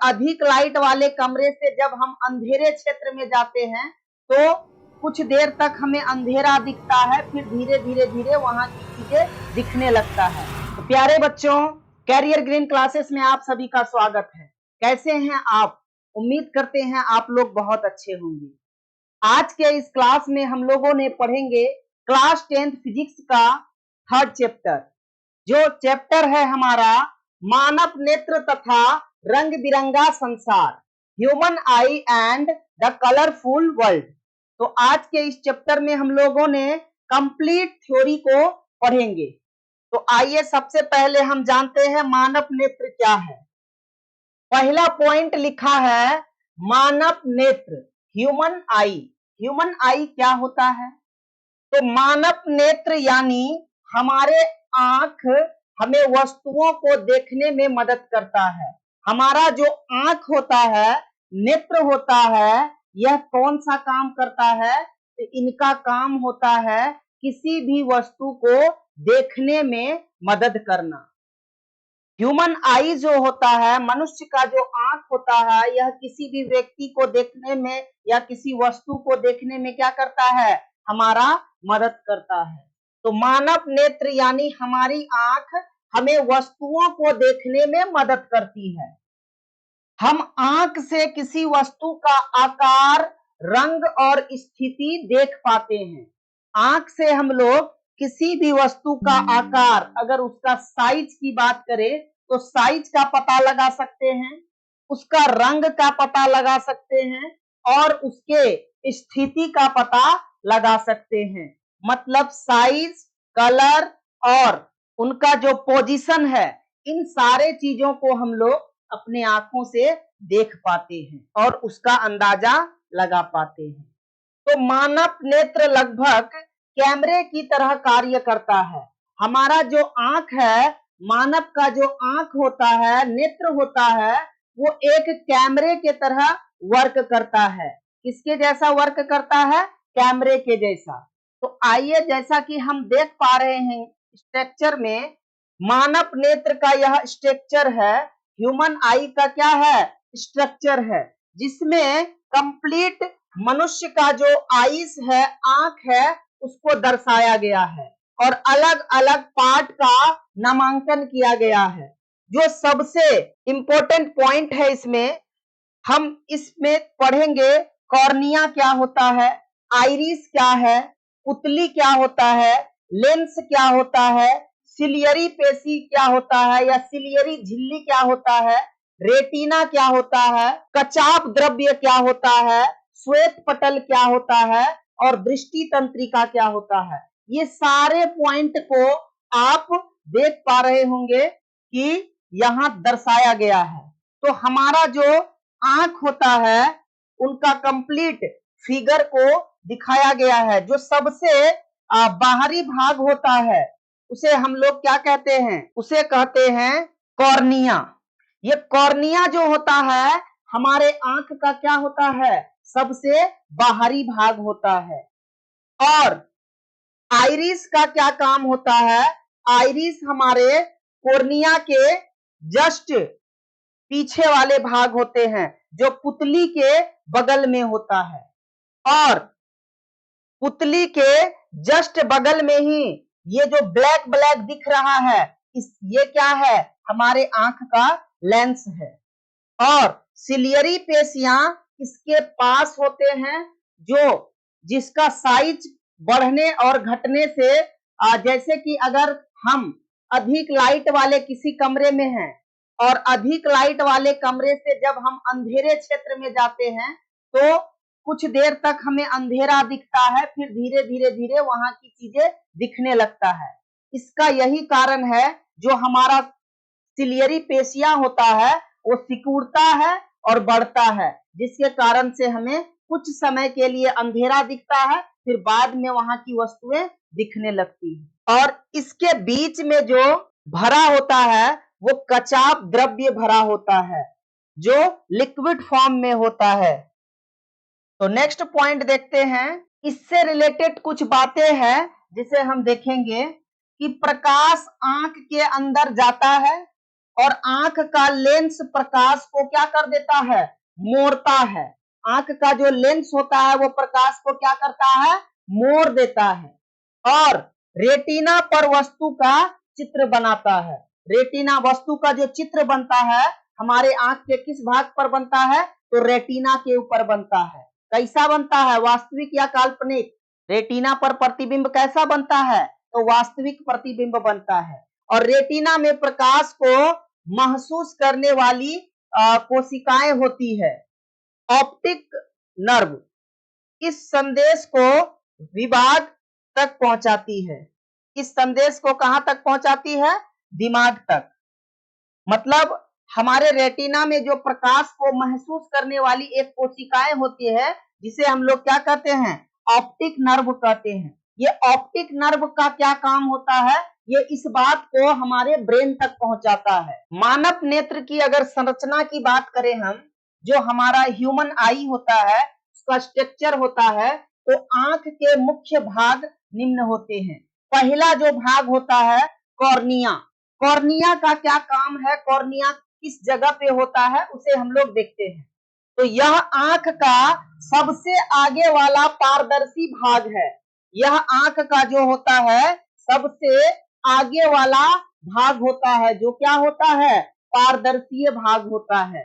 अधिक लाइट वाले कमरे से जब हम अंधेरे क्षेत्र में जाते हैं तो कुछ देर तक हमें अंधेरा दिखता है, फिर धीरे धीरे धीरे वहां की चीजें दिखने लगता है। तो प्यारे बच्चों, कैरियर ग्रीन क्लासेस में आप सभी का स्वागत है। कैसे हैं आप? उम्मीद करते हैं आप लोग बहुत अच्छे होंगे। आज के इस क्लास में हम लोगों ने पढ़ेंगे क्लास 10th फिजिक्स का 3rd चैप्टर, जो चैप्टर है हमारा मानव नेत्र तथा रंग बिरंगा संसार, human I and the colourful world. तो आज के इस चैप्टर में हम लोगों ने कंप्लीट थ्योरी को पढ़ेंगे। तो आइए सबसे पहले हम जानते हैं मानव नेत्र क्या है। पहला पॉइंट लिखा है मानव नेत्र, ह्यूमन आई। ह्यूमन आई क्या होता है? तो मानव नेत्र यानी हमारे आंख हमें वस्तुओं को देखने में मदद करता है। हमारा जो आंख होता है, नेत्र होता है, यह कौन सा काम करता है? तो इनका काम होता है किसी भी वस्तु को देखने में मदद करना। ह्यूमन आई जो होता है, मनुष्य का जो आंख होता है, यह किसी भी व्यक्ति को देखने में या किसी वस्तु को देखने में क्या करता है? हमारा मदद करता है। तो मानव नेत्र यानी हमारी आंख हमें वस्तुओं को देखने में मदद करती है। हम आंख से किसी वस्तु का आकार, रंग और स्थिति देख पाते हैं। आंख से हम लोग किसी भी वस्तु का आकार, अगर उसका साइज की बात करें तो साइज का पता लगा सकते हैं, उसका रंग का पता लगा सकते हैं और उसके स्थिति का पता लगा सकते हैं। मतलब साइज, कलर और उनका जो पोजीशन है, इन सारे चीजों को हम लोग अपने आंखों से देख पाते हैं और उसका अंदाजा लगा पाते हैं। तो मानव नेत्र लगभग कैमरे की तरह कार्य करता है। हमारा जो आंख है, मानव का जो आंख होता है, नेत्र होता है, वो एक कैमरे के तरह वर्क करता है। किसके जैसा वर्क करता है? कैमरे के जैसा। तो आइए, जैसा कि हम देख पा रहे हैं स्ट्रक्चर में, मानव नेत्र का यह स्ट्रक्चर है, ह्यूमन आई का क्या है? स्ट्रक्चर है, जिसमें कंप्लीट मनुष्य का जो आईज है, आंख है, उसको दर्शाया गया है और अलग अलग पार्ट का नामांकन किया गया है। जो सबसे इंपॉर्टेंट पॉइंट है इसमें, हम इसमें पढ़ेंगे कॉर्निया क्या होता है, आइरिस क्या है, पुतली क्या होता है, लेंस क्या होता है, सिलियरी पेशी क्या होता है या सिलियरी झिल्ली क्या होता है, रेटिना क्या होता है, कचाप द्रव्य क्या होता है, श्वेत पटल क्या होता है और दृष्टि तंत्रिका क्या होता है। ये सारे पॉइंट को आप देख पा रहे होंगे कि यहाँ दर्शाया गया है। तो हमारा जो आंख होता है, उनका कंप्लीट फिगर को दिखाया गया है। जो सबसे बाहरी भाग होता है, उसे हम लोग क्या कहते हैं? उसे कहते हैं कॉर्निया। ये कॉर्निया जो होता है, हमारे आंख का क्या होता है? सबसे बाहरी भाग होता है। और आइरिस का क्या काम होता है? आइरिस हमारे कॉर्निया के जस्ट पीछे वाले भाग होते हैं, जो पुतली के बगल में होता है। और पुतली के जस्ट बगल में ही ये जो ब्लैक ब्लैक दिख रहा है, ये क्या है? हमारे आंख का लेंस है। और सिलियरी पेशियां इसके पास होते हैं, जो जिसका साइज बढ़ने और घटने से, जैसे कि अगर हम अधिक लाइट वाले किसी कमरे में हैं और अधिक लाइट वाले कमरे से जब हम अंधेरे क्षेत्र में जाते हैं तो कुछ देर तक हमें अंधेरा दिखता है, फिर धीरे धीरे धीरे वहां की चीजें दिखने लगता है। इसका यही कारण है, जो हमारा सिलियरी पेशियां होता है वो सिकुड़ता है और बढ़ता है, जिसके कारण से हमें कुछ समय के लिए अंधेरा दिखता है, फिर बाद में वहां की वस्तुएं दिखने लगती है। और इसके बीच में जो भरा होता है, वो कचाप द्रव्य भरा होता है, जो लिक्विड फॉर्म में होता है। तो नेक्स्ट पॉइंट देखते हैं। इससे रिलेटेड कुछ बातें हैं जिसे हम देखेंगे कि प्रकाश आंख के अंदर जाता है और आंख का लेंस प्रकाश को क्या कर देता है, मोड़ता है। आंख का जो लेंस होता है वो प्रकाश को क्या करता है, मोड़ देता है। और रेटिना पर वस्तु का चित्र बनाता है। रेटिना वस्तु का जो चित्र बनता है हमारे आंख के किस भाग पर बनता है, तो रेटिना के ऊपर बनता है। कैसा बनता है, वास्तविक या काल्पनिक? रेटिना पर प्रतिबिंब कैसा बनता है, तो वास्तविक प्रतिबिंब बनता है। और रेटिना में प्रकाश को महसूस करने वाली कोशिकाएं होती है, ऑप्टिक नर्व। इस संदेश को विभाग तक पहुंचाती है। इस संदेश को कहां तक पहुंचाती है, दिमाग तक। मतलब हमारे रेटिना में जो प्रकाश को महसूस करने वाली एक कोशिकाएं होती है जिसे हम लोग क्या कहते हैं, ऑप्टिक नर्व कहते हैं। ये ऑप्टिक नर्व का क्या काम होता है, ये इस बात को हमारे ब्रेन तक पहुंचाता है। मानव नेत्र की अगर संरचना की बात करें हम, जो हमारा ह्यूमन आई होता है उसका स्ट्रक्चर होता है, तो आंख के मुख्य भाग निम्न होते हैं। पहला जो भाग होता है कॉर्निया। कॉर्निया का क्या काम है, कॉर्निया किस जगह पे होता है उसे हम लोग देखते हैं। तो यह आंख का सबसे आगे वाला पारदर्शी भाग है। यह आंख का जो होता है सबसे आगे वाला भाग होता है, जो क्या होता है, पारदर्शी भाग होता है।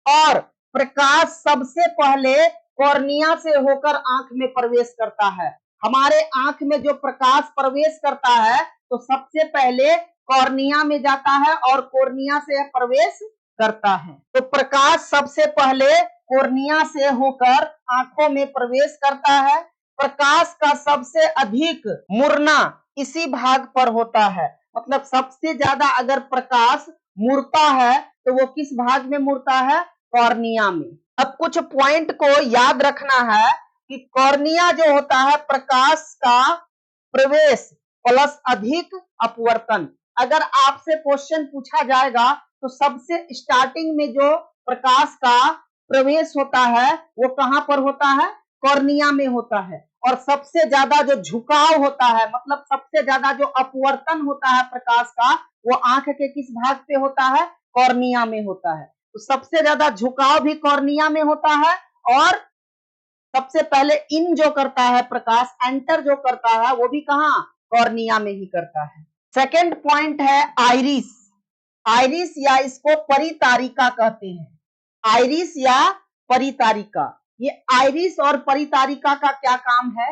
और प्रकाश सबसे पहले कॉर्निया से होकर आंख में प्रवेश करता है। हमारे आंख में जो प्रकाश प्रवेश करता है तो सबसे पहले कॉर्निया में जाता है और कॉर्निया से प्रवेश करता है। तो प्रकाश सबसे पहले कॉर्निया से होकर आंखों में प्रवेश करता है। प्रकाश का सबसे अधिक मुड़ना इसी भाग पर होता है। मतलब सबसे ज्यादा अगर प्रकाश मुड़ता है तो वो किस भाग में मुड़ता है, कॉर्निया में। अब कुछ पॉइंट को याद रखना है कि कॉर्निया जो होता है प्रकाश का प्रवेश प्लस अधिक अपवर्तन। अगर आपसे क्वेश्चन पूछा जाएगा तो सबसे स्टार्टिंग में जो प्रकाश का प्रवेश होता है वो कहां पर होता है, कॉर्निया में होता है। और सबसे ज्यादा जो झुकाव होता है, मतलब सबसे ज्यादा जो अपवर्तन होता है प्रकाश का, वो आंख के किस भाग पे होता है, कॉर्निया में होता है। तो सबसे ज्यादा झुकाव भी कॉर्निया में होता है। और सबसे पहले इन जो करता है प्रकाश, एंटर जो करता है वो भी कहां, कॉर्निया में ही करता है। सेकेंड पॉइंट है आइरिस। आइरिस या इसको परितारिका कहते हैं। आइरिस या परितारिका, ये आइरिस और परितारिका का क्या काम है,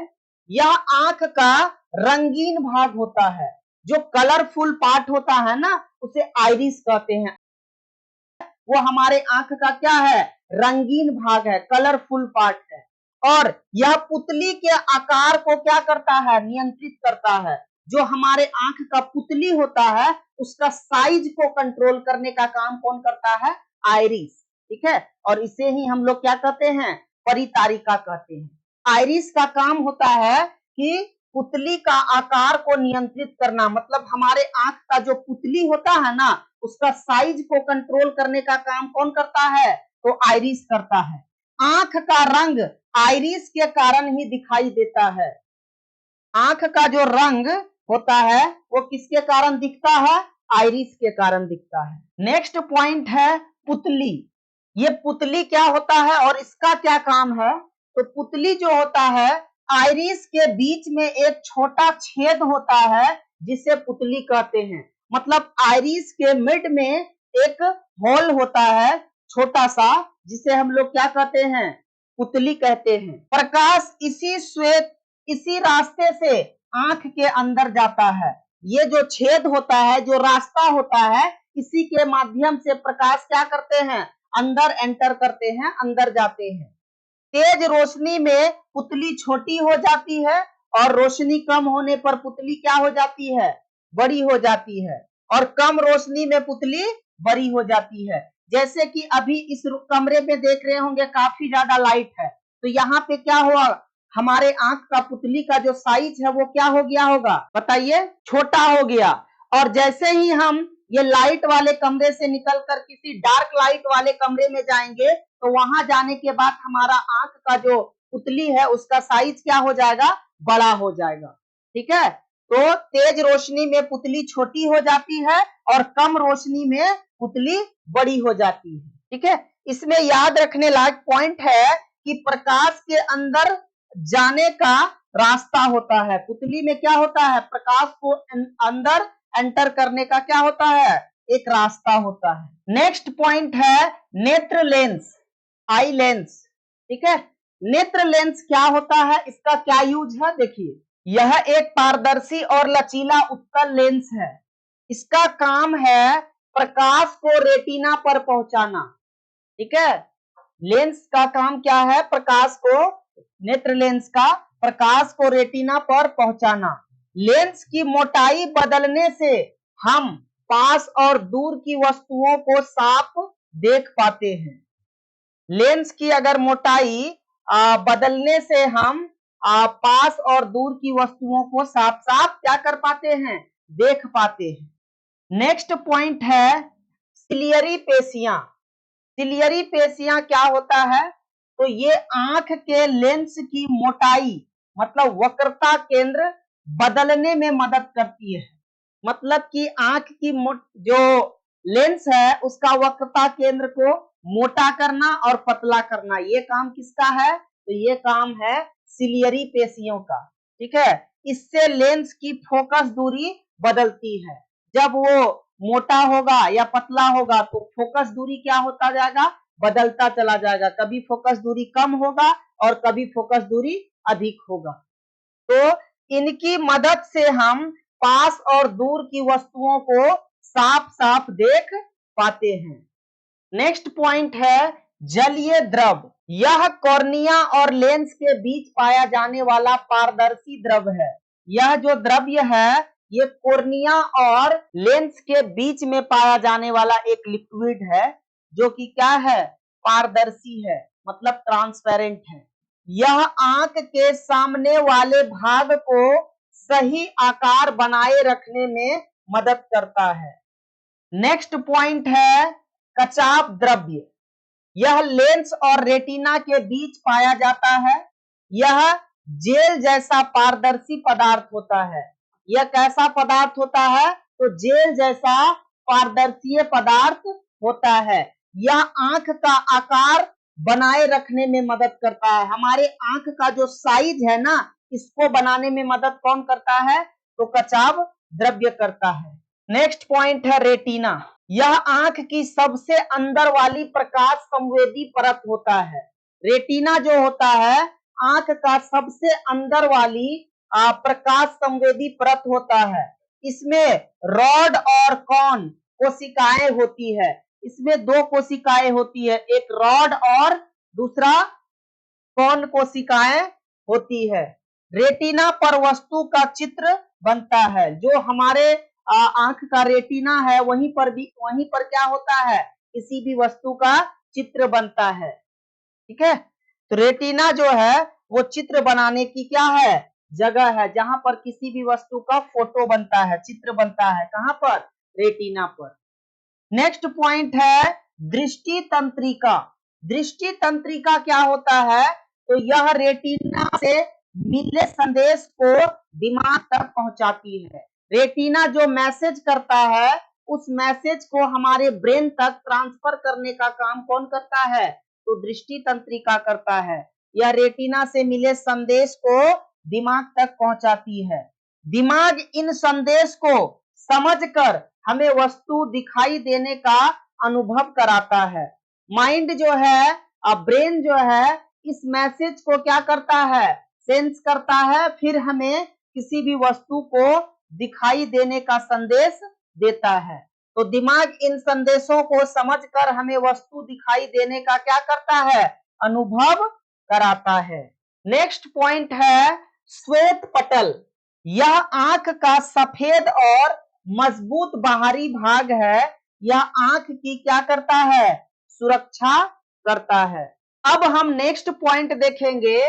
यह आंख का रंगीन भाग होता है। जो कलरफुल पार्ट होता है ना उसे आइरिस कहते हैं। वो हमारे आंख का क्या है, रंगीन भाग है, कलरफुल पार्ट है। और यह पुतली के आकार को क्या करता है, नियंत्रित करता है। जो हमारे आंख का पुतली होता है उसका साइज को कंट्रोल करने का काम कौन करता है, आइरिस। ठीक है, और इसे ही हम लोग क्या कहते हैं, परितारिका कहते हैं। आइरिस का काम होता है कि पुतली का आकार को नियंत्रित करना। मतलब हमारे आंख का जो पुतली होता है ना उसका साइज को कंट्रोल करने का काम कौन करता है, तो आइरिस करता है। आंख का रंग आइरिस के कारण ही दिखाई देता है। आंख का जो रंग होता है वो किसके कारण दिखता है, आइरिस के कारण दिखता है। नेक्स्ट पॉइंट है पुतली। ये पुतली क्या होता है और इसका क्या काम है, तो पुतली जो होता है आइरिस के बीच में एक छोटा छेद होता है जिसे पुतली कहते हैं। मतलब आइरिस के मिड में एक होल होता है छोटा सा, जिसे हम लोग क्या कहते हैं, पुतली कहते हैं। प्रकाश इसी रास्ते से आंख के अंदर जाता है। ये जो छेद होता है, जो रास्ता होता है, इसी के माध्यम से प्रकाश क्या करते हैं, अंदर एंटर करते हैं, अंदर जाते हैं। तेज रोशनी में पुतली छोटी हो जाती है और रोशनी कम होने पर पुतली क्या हो जाती है, बड़ी हो जाती है। और कम रोशनी में पुतली बड़ी हो जाती है। जैसे कि अभी इस कमरे में देख रहे होंगे काफी ज्यादा लाइट है, तो यहाँ पे क्या हुआ, हमारे आंख का पुतली का जो साइज है वो क्या हो गया होगा, बताइए, छोटा हो गया। और जैसे ही हम ये लाइट वाले कमरे से निकलकर किसी डार्क लाइट वाले कमरे में जाएंगे तो वहां जाने के बाद हमारा आंख का जो पुतली है उसका साइज क्या हो जाएगा, बड़ा हो जाएगा। ठीक है, तो तेज रोशनी में पुतली छोटी हो जाती है और कम रोशनी में पुतली बड़ी हो जाती है। ठीक है, इसमें याद रखने लायक पॉइंट है कि प्रकाश के अंदर जाने का रास्ता होता है। पुतली में क्या होता है, प्रकाश को अंदर एंटर करने का क्या होता है, एक रास्ता होता है। नेक्स्ट पॉइंट है नेत्र लेंस, आई लेंस। ठीक है, नेत्र लेंस क्या होता है, इसका क्या यूज है, देखिए यह एक पारदर्शी और लचीला उत्तल लेंस है। इसका काम है प्रकाश को रेटिना पर पहुंचाना। ठीक है, लेंस का काम क्या है, प्रकाश को, नेत्र लेंस का प्रकाश को रेटिना पर पहुंचाना। लेंस की मोटाई बदलने से हम पास और दूर की वस्तुओं को साफ देख पाते हैं। लेंस की अगर मोटाई बदलने से हम पास और दूर की वस्तुओं को साफ साफ क्या कर पाते हैं, देख पाते हैं। नेक्स्ट पॉइंट है सिलियरी पेशियां। सिलियरी पेशियां क्या होता है, तो ये आंख के लेंस की मोटाई मतलब वक्रता केंद्र बदलने में मदद करती है। मतलब कि आंख की जो लेंस है उसका वक्रता केंद्र को मोटा करना और पतला करना, ये काम किसका है, तो ये काम है सिलियरी पेशियों का। ठीक है, इससे लेंस की फोकस दूरी बदलती है। जब वो मोटा होगा या पतला होगा तो फोकस दूरी क्या होता जाएगा, बदलता चला जाएगा। कभी फोकस दूरी कम होगा और कभी फोकस दूरी अधिक होगा। तो इनकी मदद से हम पास और दूर की वस्तुओं को साफ साफ देख पाते हैं। नेक्स्ट पॉइंट है जलीय द्रव। यह कॉर्निया और लेंस के बीच पाया जाने वाला पारदर्शी द्रव है। यह जो द्रव्य है ये कॉर्निया और लेंस के बीच में पाया जाने वाला एक लिक्विड है जो कि क्या है, पारदर्शी है, मतलब ट्रांसपेरेंट है। यह आंख के सामने वाले भाग को सही आकार बनाए रखने में मदद करता है। नेक्स्ट पॉइंट है कचाप द्रव्य। यह लेंस और रेटिना के बीच पाया जाता है। यह जेल जैसा पारदर्शी पदार्थ होता है। यह कैसा पदार्थ होता है, तो जेल जैसा पारदर्शी पदार्थ होता है। यह आंख का आकार बनाए रखने में मदद करता है। हमारे आंख का जो साइज है ना, इसको बनाने में मदद कौन करता है, तो कचाप द्रव्य करता है। नेक्स्ट पॉइंट है रेटिना। यह आंख की सबसे अंदर वाली प्रकाश संवेदी परत होता है। रेटिना जो होता है आंख का सबसे अंदर वाली प्रकाश संवेदी परत होता है। इसमें रॉड और कॉन कोशिकाएं होती है। इसमें दो कोशिकाएं होती है, एक रॉड और दूसरा कौन कोशिकाएं होती है। रेटिना पर वस्तु का चित्र बनता है। जो हमारे आंख का रेटिना है वहीं पर क्या होता है, किसी भी वस्तु का चित्र बनता है। ठीक है, तो रेटिना जो है वो चित्र बनाने की क्या है, जगह है, जहां पर किसी भी वस्तु का फोटो बनता है, चित्र बनता है। कहां पर, रेटिना पर। नेक्स्ट पॉइंट है दृष्टि तंत्रिका। दृष्टि तंत्रिका क्या होता है, तो यह रेटिना से मिले संदेश को दिमाग तक पहुंचाती है। रेटिना जो मैसेज करता है उस मैसेज को हमारे ब्रेन तक ट्रांसफर करने का काम कौन करता है, तो दृष्टि तंत्रिका करता है। यह रेटिना से मिले संदेश को दिमाग तक पहुंचाती है। दिमाग इन संदेश को समझकर हमें वस्तु दिखाई देने का अनुभव कराता है। माइंड जो है, ब्रेन जो है, इस मैसेज को क्या करता है, सेंस करता है, फिर हमें किसी भी वस्तु को दिखाई देने का संदेश देता है। तो दिमाग इन संदेशों को समझकर हमें वस्तु दिखाई देने का क्या करता है, अनुभव कराता है। नेक्स्ट पॉइंट है श्वेत पटल। यह आंख का सफेद और मजबूत बाहरी भाग है। यह आंख की क्या करता है, सुरक्षा करता है। अब हम नेक्स्ट पॉइंट देखेंगे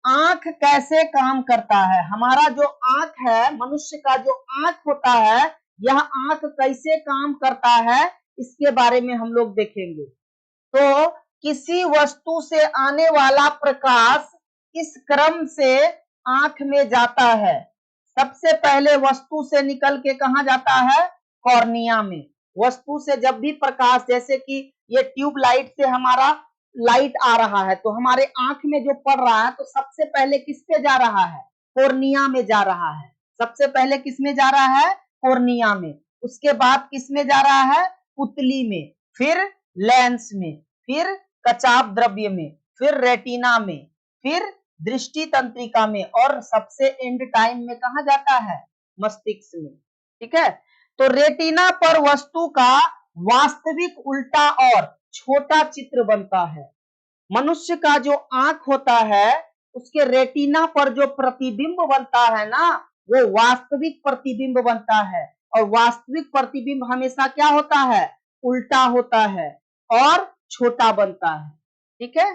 आंख कैसे काम करता है। हमारा जो आंख है, मनुष्य का जो आंख होता है, यह आंख कैसे काम करता है इसके बारे में हम लोग देखेंगे। तो किसी वस्तु से आने वाला प्रकाश इस क्रम से आंख में जाता है। सबसे पहले वस्तु से निकल के कहां जाता है, कॉर्निया में। वस्तु से जब भी प्रकाश, जैसे कि ये ट्यूब लाइट से हमारा लाइट आ रहा है तो हमारे आंख में जो पड़ रहा है तो सबसे पहले किस पे जा रहा है? कोर्निया में जा रहा है। सबसे पहले किस में जा रहा है? कोर्निया में। उसके बाद किस में जा रहा है? पुतली में, फिर लेंस में, फिर कचाप द्रव्य में, फिर रेटिना में, फिर दृष्टि तंत्रिका में, और सबसे एंड टाइम में कहा जाता है? मस्तिष्क में। ठीक है, तो रेटिना पर वस्तु का वास्तविक उल्टा और छोटा चित्र बनता है। मनुष्य का जो आंख होता है उसके रेटिना पर जो प्रतिबिंब बनता है ना, वो वास्तविक प्रतिबिंब बनता है, और वास्तविक प्रतिबिंब हमेशा क्या होता है? उल्टा होता है और छोटा बनता है। ठीक है,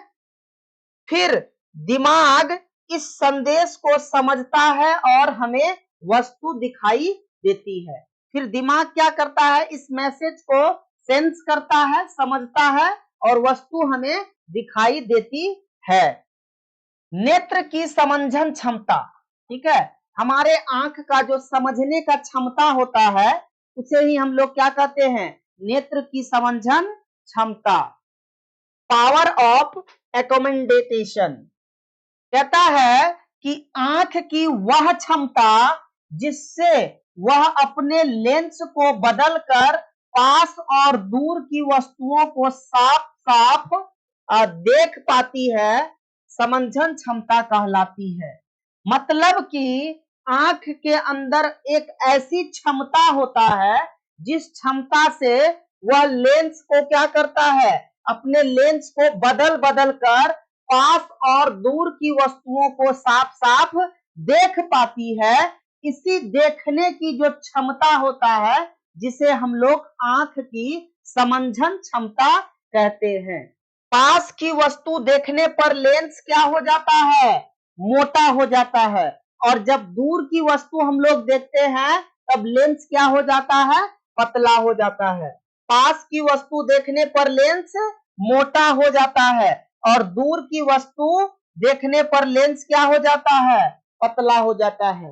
फिर दिमाग इस संदेश को समझता है और हमें वस्तु दिखाई देती है। फिर दिमाग क्या करता है? इस मैसेज को सेंस करता है, समझता है, और वस्तु हमें दिखाई देती है। नेत्र की समंजन क्षमता, ठीक है, हमारे आंख का जो समझने का क्षमता होता है उसे ही हम लोग क्या कहते हैं? नेत्र की समंजन क्षमता। पावर ऑफ एकोमेंडेशन कहता है कि आंख की वह क्षमता जिससे वह अपने लेंस को बदलकर पास और दूर की वस्तुओं को साफ साफ देख पाती है, समंजन क्षमता कहलाती है। मतलब कि आंख के अंदर एक ऐसी क्षमता होता है जिस क्षमता से वह लेंस को क्या करता है? अपने लेंस को बदल बदल कर पास और दूर की वस्तुओं को साफ साफ देख पाती है। इसी देखने की जो क्षमता होता है जिसे हम लोग आंख की समंजन क्षमता कहते हैं। पास की वस्तु देखने पर लेंस क्या हो जाता है? मोटा हो जाता है, और जब दूर की वस्तु हम लोग देखते हैं तब लेंस क्या हो जाता है? पतला हो जाता है। पास की वस्तु देखने पर लेंस मोटा हो जाता है, और दूर की वस्तु देखने पर लेंस क्या हो जाता है? पतला हो जाता है।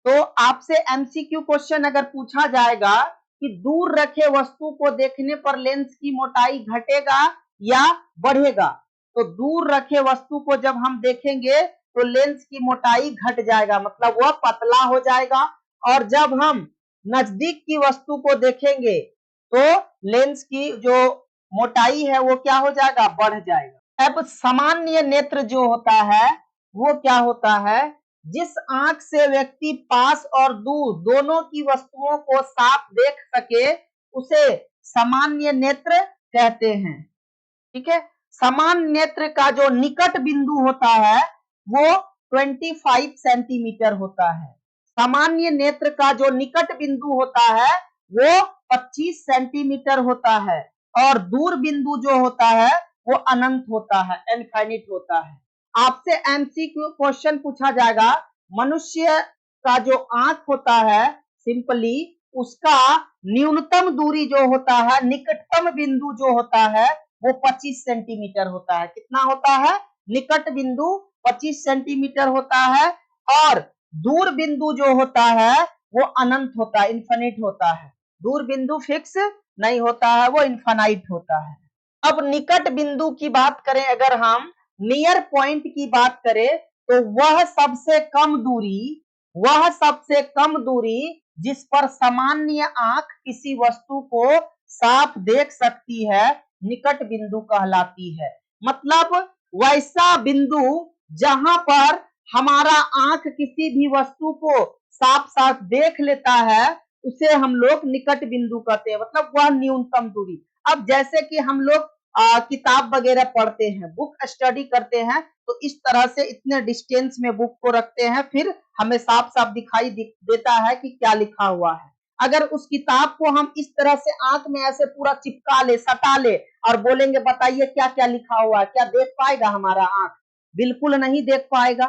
तो आपसे एमसीक्यू क्वेश्चन अगर पूछा जाएगा कि दूर रखे वस्तु को देखने पर लेंस की मोटाई घटेगा या बढ़ेगा, तो दूर रखे वस्तु को जब हम देखेंगे तो लेंस की मोटाई घट जाएगा, मतलब वह पतला हो जाएगा, और जब हम नजदीक की वस्तु को देखेंगे तो लेंस की जो मोटाई है वो क्या हो जाएगा? बढ़ जाएगा। अब सामान्य नेत्र जो होता है वो क्या होता है? जिस आंख से व्यक्ति पास और दूर दोनों की वस्तुओं को साफ देख सके उसे सामान्य नेत्र कहते हैं। ठीक है, सामान्य नेत्र का जो निकट बिंदु होता है वो 25 सेंटीमीटर होता है। सामान्य नेत्र का जो निकट बिंदु होता है वो 25 सेंटीमीटर होता है, और दूर बिंदु जो होता है वो अनंत होता है, इनफाइनिट होता है। आपसे एमसीक्यू क्वेश्चन पूछा जाएगा, मनुष्य का जो आंख होता है सिंपली उसका न्यूनतम दूरी जो होता है, निकटतम बिंदु जो होता है वो 25 सेंटीमीटर होता है। कितना होता है? निकट बिंदु 25 सेंटीमीटर होता है, और दूर बिंदु जो होता है वो अनंत होता है, इन्फिनिट होता है। दूर बिंदु फिक्स नहीं होता है, वो इन्फिनाइट होता है। अब निकट बिंदु की बात करें, अगर हम नियर पॉइंट की बात करें तो वह सबसे कम दूरी जिस पर सामान्य आंख किसी वस्तु को साफ देख सकती है निकट बिंदु कहलाती है। मतलब वैसा बिंदु जहां पर हमारा आंख किसी भी वस्तु को साफ साफ देख लेता है उसे हम लोग निकट बिंदु कहते हैं, मतलब वह न्यूनतम दूरी। अब जैसे कि हम लोग किताब वगैरह पढ़ते हैं, बुक स्टडी करते हैं, तो इस तरह से इतने डिस्टेंस में बुक को रखते हैं, फिर हमें साफ साफ दिखाई देता है कि क्या लिखा हुआ है। अगर उस किताब को हम इस तरह से आंख में ऐसे पूरा चिपका ले, सटा ले और बोलेंगे बताइए क्या क्या लिखा हुआ है, क्या देख पाएगा हमारा आंख? बिल्कुल नहीं देख पाएगा।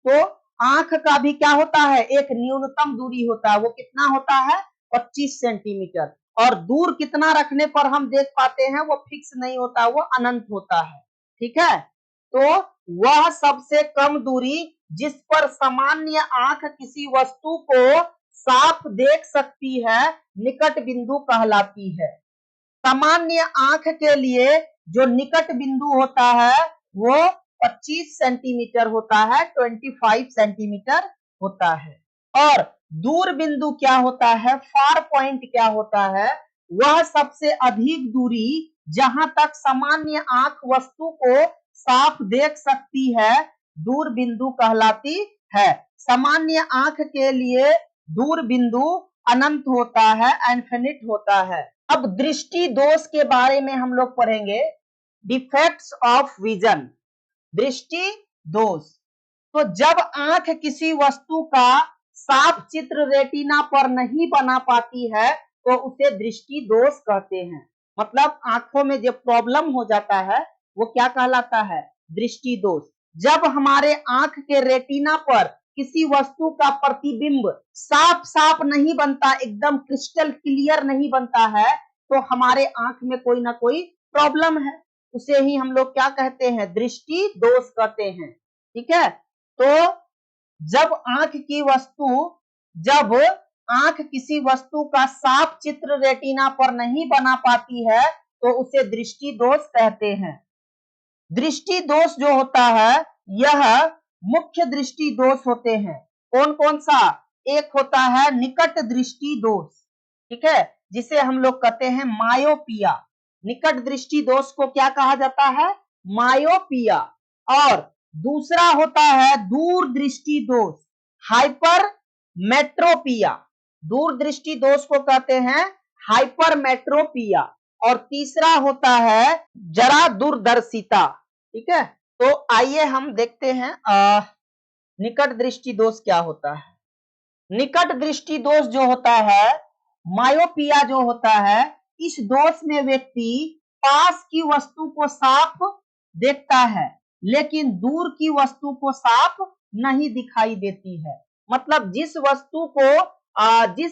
तो आंख का भी क्या होता है? एक न्यूनतम दूरी होता है, वो कितना होता है? 25 सेंटीमीटर। और दूर कितना रखने पर हम देख पाते हैं वो फिक्स नहीं होता, वो अनंत होता है। ठीक है, तो वह सबसे कम दूरी जिस पर सामान्य आंख किसी वस्तु को साफ देख सकती है निकट बिंदु कहलाती है। सामान्य आंख के लिए जो निकट बिंदु होता है वो 25 सेंटीमीटर होता है, 25 सेंटीमीटर होता है। और दूर बिंदु क्या होता है, फार पॉइंट क्या होता है, वह सबसे अधिक दूरी जहां तक सामान्य आंख वस्तु को साफ देख सकती है दूर बिंदु कहलाती है। सामान्य आंख के लिए दूर बिंदु अनंत होता है, इनफिनिट होता है। अब दृष्टि दोष के बारे में हम लोग पढ़ेंगे, डिफेक्ट्स ऑफ विजन, दृष्टि दोष। तो जब आंख किसी वस्तु का साफ चित्र रेटिना पर नहीं बना पाती है तो उसे दृष्टि दोष कहते हैं। मतलब आंखों में जो प्रॉब्लम हो जाता है वो क्या कहलाता है, दृष्टि दोष। जब हमारे आंख के रेटिना पर किसी वस्तु का प्रतिबिंब साफ साफ नहीं बनता, एकदम क्रिस्टल क्लियर नहीं बनता है, तो हमारे आंख में कोई ना कोई प्रॉब्लम है। उसे ही हम लोग क्या कहते हैं, दृष्टि दोष कहते हैं। ठीक है, तो जब आंख किसी वस्तु का साफ चित्र रेटिना पर नहीं बना पाती है तो उसे दृष्टि दोष कहते हैं। दृष्टि दोष जो होता है यह मुख्य दृष्टि दोष होते हैं। कौन कौन सा, एक होता है निकट दृष्टि दोष, ठीक है, जिसे हम लोग कहते हैं मायोपिया। निकट दृष्टि दोष को क्या कहा जाता है, मायोपिया। और दूसरा होता है दूर दृष्टि दोष, हाइपरमेट्रोपिया। दूर दृष्टि दोष को कहते हैं हाइपरमेट्रोपिया। और तीसरा होता है जरा दूरदर्शिता। ठीक है, तो आइए हम देखते हैं निकट दृष्टि दोष क्या होता है। निकट दृष्टि दोष जो होता है, मायोपिया जो होता है, इस दोष में व्यक्ति पास की वस्तु को साफ देखता है लेकिन दूर की वस्तु को साफ नहीं दिखाई देती है। मतलब जिस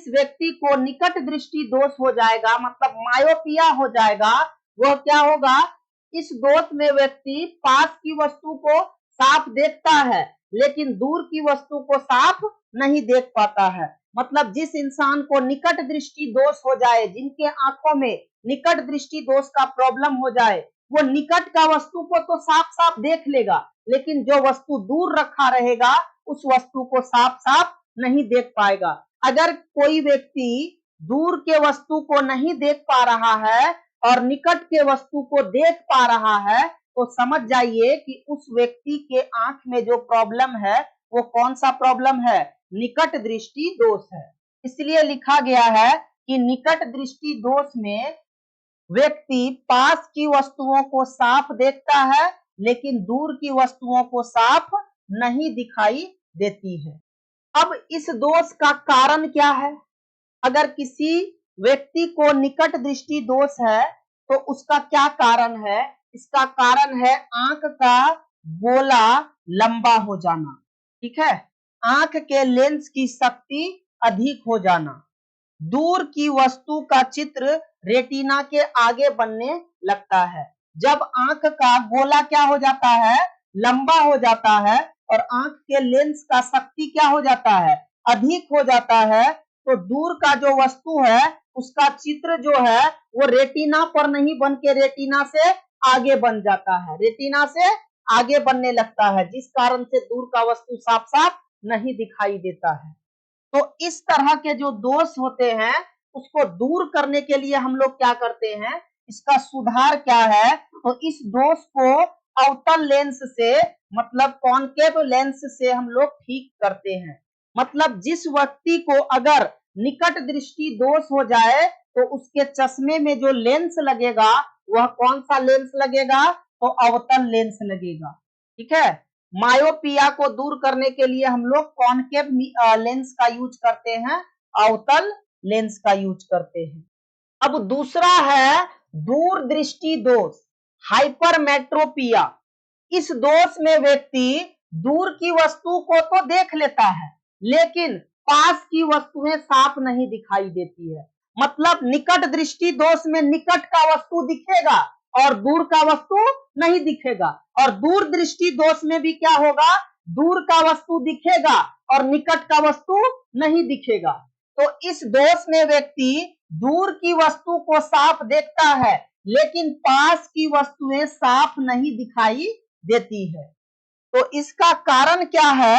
व्यक्ति को निकट दृष्टि दोष हो जाएगा, मतलब मायोपिया हो जाएगा, वह क्या होगा, इस दोष में व्यक्ति पास की वस्तु को साफ देखता है लेकिन दूर की वस्तु को साफ नहीं देख पाता है। मतलब जिस इंसान को निकट दृष्टि दोष हो जाए, जिनके आंखों में निकट दृष्टि दोष का प्रॉब्लम हो जाए, वो निकट का वस्तु को तो साफ साफ देख लेगा लेकिन जो वस्तु दूर रखा रहेगा उस वस्तु को साफ साफ नहीं देख पाएगा। अगर कोई व्यक्ति दूर के वस्तु को नहीं देख पा रहा है और निकट के वस्तु को देख पा रहा है तो समझ जाइए कि उस व्यक्ति के आंख में जो प्रॉब्लम है वो कौन सा प्रॉब्लम है, निकट दृष्टि दोष है। इसलिए लिखा गया है कि निकट दृष्टि दोष में व्यक्ति पास की वस्तुओं को साफ देखता है लेकिन दूर की वस्तुओं को साफ नहीं दिखाई देती है। अब इस दोष का कारण क्या है? अगर किसी व्यक्ति को निकट दृष्टि दोष है तो उसका क्या कारण है? इसका कारण है आंख का गोला लंबा हो जाना। ठीक है, आंख के लेंस की शक्ति अधिक हो जाना, दूर की वस्तु का चित्र रेटिना के आगे बनने लगता है। जब आंख का गोला क्या हो जाता है, लंबा हो जाता है और आंख के लेंस का शक्ति क्या हो जाता है, अधिक हो जाता है, तो दूर का जो वस्तु है उसका चित्र जो है वो रेटिना पर नहीं बन के रेटिना से आगे बन जाता है, रेटिना से आगे बनने लगता है, जिस कारण से दूर का वस्तु साफ साफ नहीं दिखाई देता है। तो इस तरह के जो दोष होते हैं उसको दूर करने के लिए हम लोग क्या करते हैं, इसका सुधार क्या है, तो इस दोष को अवतल लेंस से, मतलब कॉनकेव लेंस से हम लोग ठीक करते हैं। मतलब जिस व्यक्ति को अगर निकट दृष्टि दोष हो जाए तो उसके चश्मे में जो लेंस लगेगा वह कौन सा लेंस लगेगा, तो अवतल लेंस लगेगा। ठीक है, मायोपिया को दूर करने के लिए हम लोग कॉनकेव लेंस का यूज करते हैं, अवतल लेंस का यूज करते हैं। अब दूसरा है दूर दृष्टि दोष, हाइपरमेट्रोपिया। इस दोष में व्यक्ति दूर की वस्तु को तो देख लेता है लेकिन पास की वस्तुएं साफ नहीं दिखाई देती है। मतलब निकट दृष्टि दोष में निकट का वस्तु दिखेगा और दूर का वस्तु नहीं दिखेगा, और दूर दृष्टि दोष में भी क्या होगा, दूर का वस्तु दिखेगा और निकट का वस्तु नहीं दिखेगा। तो इस दोष में व्यक्ति दूर की वस्तु को साफ देखता है, लेकिन पास की वस्तुएं साफ नहीं दिखाई देती है। तो इसका कारण क्या है?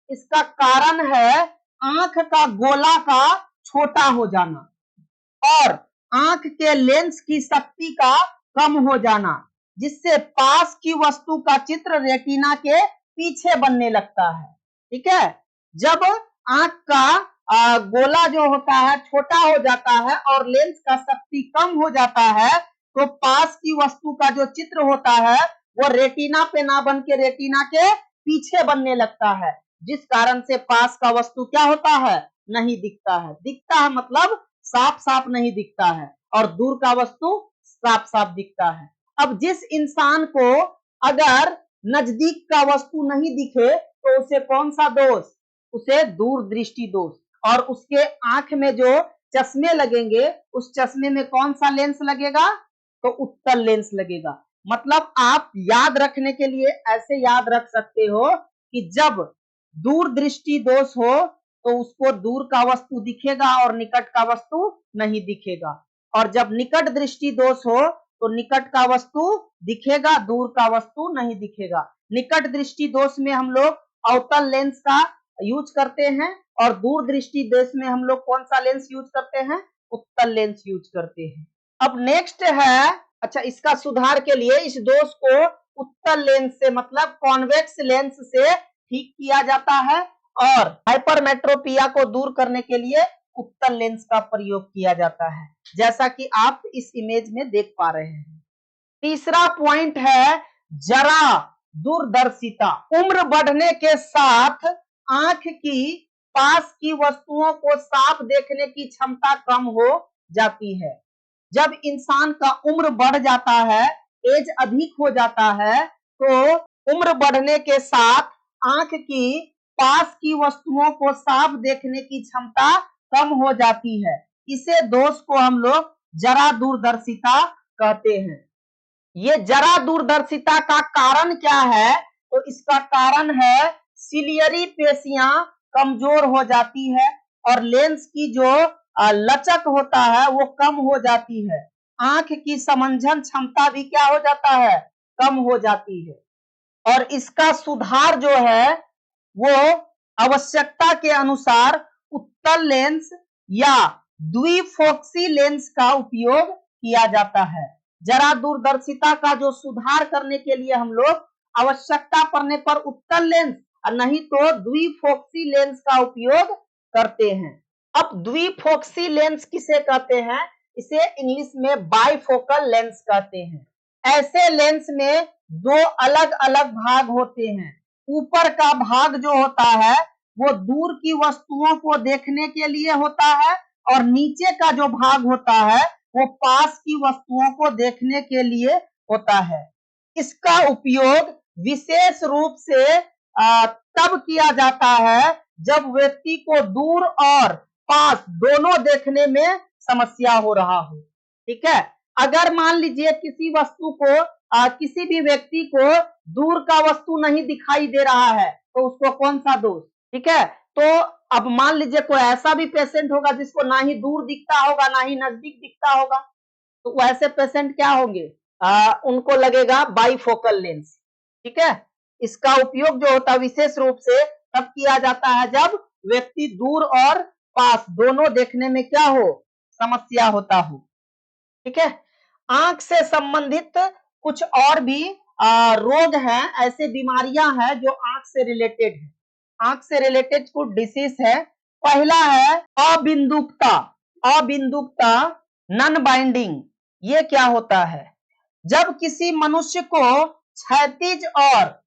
इसका कारण है आंख का गोला का छोटा हो जाना और आंख के लेंस की शक्ति का कम हो जाना, जिससे पास की वस्तु का चित्र रेटिना के पीछे बनने लगता है। ठीक है, जब आंख का गोला जो होता है छोटा हो जाता है और लेंस का शक्ति कम हो जाता है, तो पास की वस्तु का जो चित्र होता है वो रेटिना पे ना बन के रेटिना के पीछे बनने लगता है, जिस कारण से पास का वस्तु क्या होता है? नहीं दिखता है। दिखता है मतलब साफ साफ नहीं दिखता है, और दूर का वस्तु साफ साफ दिखता है। अब जिस इंसान को अगर नजदीक का वस्तु नहीं दिखे तो उसे कौन सा दोष? उसे दूर दृष्टि दोष। और उसके आंख में जो चश्मे लगेंगे, उस चश्मे में कौन सा लेंस लगेगा? तो उत्तल लेंस लगेगा। मतलब आप याद रखने के लिए ऐसे याद रख सकते हो कि जब दूर दृष्टि दोष हो तो उसको दूर का वस्तु दिखेगा और निकट का वस्तु नहीं दिखेगा, और जब निकट दृष्टि दोष हो तो निकट का वस्तु दिखेगा, दूर का वस्तु नहीं दिखेगा। निकट दृष्टि दोष में हम लोग अवतल लेंस का यूज करते हैं, और दूर दृष्टि दोष में हम लोग कौन सा लेंस यूज करते हैं? उत्तल लेंस यूज करते हैं। अब नेक्स्ट है, अच्छा, इसका सुधार के लिए इस दोष को उत्तल लेंस से मतलब कॉन्वेक्स लेंस से ठीक किया जाता है, और हाइपरमेट्रोपिया को दूर करने के लिए उत्तल लेंस का प्रयोग किया जाता है, जैसा कि आप इस इमेज में देख पा रहे हैं। तीसरा पॉइंट है जरा दूरदर्शिता। उम्र बढ़ने के साथ आंख की पास की वस्तुओं को साफ देखने की क्षमता कम हो जाती है। जब इंसान का उम्र बढ़ जाता है, एज अधिक हो जाता है, तो उम्र बढ़ने के साथ आंख की पास की वस्तुओं को साफ देखने की क्षमता कम हो जाती है। इसे दोष को हम लोग जरा दूरदर्शिता कहते हैं। ये जरा दूरदर्शिता का कारण क्या है? तो इसका कारण है सिलियरी पेशियां कमजोर हो जाती है, और लेंस की जो लचक होता है वो कम हो जाती है। आंख की समंजन क्षमता भी क्या हो जाता है? कम हो जाती है। और इसका सुधार जो है वो आवश्यकता के अनुसार उत्तल लेंस या द्विफोक्सी लेंस का उपयोग किया जाता है। जरा दूरदर्शिता का जो सुधार करने के लिए हम लोग आवश्यकता पड़ने पर उत्तल लेंस और नहीं तो द्विफोक्सी लेंस का उपयोग करते हैं। अब द्विफोक्सी लेंस किसे कहते हैं? इसे इंग्लिश में बाइफोकल लेंस कहते हैं। ऐसे लेंस में दो अलग अलग भाग होते हैं। ऊपर का भाग जो होता है वो दूर की वस्तुओं को देखने के लिए होता है, और नीचे का जो भाग होता है वो पास की वस्तुओं को देखने के लिए होता है। इसका उपयोग विशेष रूप से तब किया जाता है जब व्यक्ति को दूर और पास दोनों देखने में समस्या हो रहा हो। ठीक है, अगर मान लीजिए किसी वस्तु को किसी भी व्यक्ति को दूर का वस्तु नहीं दिखाई दे रहा है तो उसको कौन सा दोष? ठीक है, तो अब मान लीजिए कोई ऐसा भी पेशेंट होगा जिसको ना ही दूर दिखता होगा ना ही नजदीक दिखता होगा, तो वैसे पेशेंट क्या होंगे? उनको लगेगा बाइफोकल लेंस। ठीक है, इसका उपयोग जो होता है विशेष रूप से तब किया जाता है जब व्यक्ति दूर और पास दोनों देखने में क्या हो? समस्या होता हो। ठीक है, आंख से संबंधित कुछ और भी रोग हैं, ऐसे बीमारियां हैं जो आंख से रिलेटेड है। आंख से रिलेटेड कुछ डिसीज है। पहला है अबिंदुकता। अबिंदुकता, नॉन बाइंडिंग। ये क्या होता है? जब किसी मनुष्य को क्षैतिज और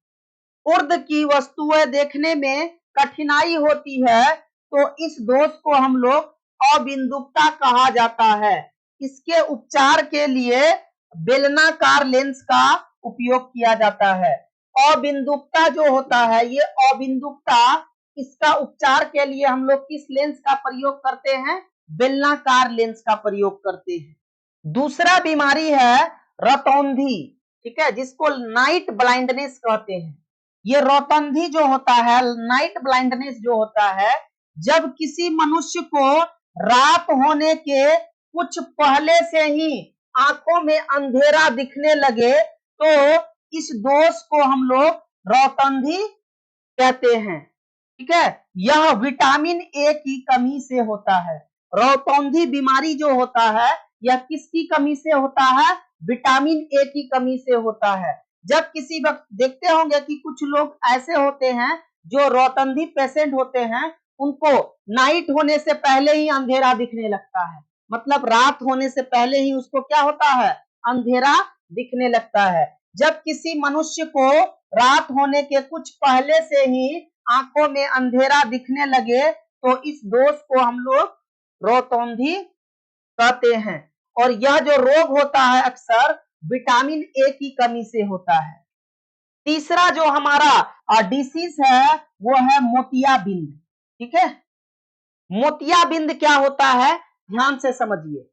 ऊर्ध्व की वस्तुएं देखने में कठिनाई होती है तो इस दोष को हम लोग अबिंदुकता कहा जाता है। इसके उपचार के लिए बेलनाकार लेंस का उपयोग किया जाता है। अबिंदुकता जो होता है, ये अबिंदुकता, इसका उपचार के लिए हम लोग किस लेंस का प्रयोग करते हैं? बेलनाकार लेंस का प्रयोग करते हैं। दूसरा बीमारी है रतौंधी। ठीक है, जिसको नाइट ब्लाइंडनेस कहते हैं। ये रतौंधी जो होता है, नाइट ब्लाइंडनेस जो होता है, जब किसी मनुष्य को रात होने के कुछ पहले से ही आंखों में अंधेरा दिखने लगे तो इस दोष को हम लोग रौतंधी कहते हैं। ठीक है, यह विटामिन ए की कमी से होता है। रौतौंधी बीमारी जो होता है यह किसकी कमी से होता है? विटामिन ए की कमी से होता है। जब किसी वक्त देखते होंगे कि कुछ लोग ऐसे होते हैं जो रौतंधी पेशेंट होते हैं, उनको नाइट होने से पहले ही अंधेरा दिखने लगता है, मतलब रात होने से पहले ही उसको क्या होता है? अंधेरा दिखने लगता है। जब किसी मनुष्य को रात होने के कुछ पहले से ही आंखों में अंधेरा दिखने लगे तो इस दोष को हम लोग रौतौंधी कहते हैं। और यह जो रोग होता है अक्सर विटामिन ए की कमी से होता है। तीसरा जो हमारा डिसीज है वो है मोतियाबिंद। ठीक है, मोतियाबिंद क्या होता है? ध्यान से समझिए।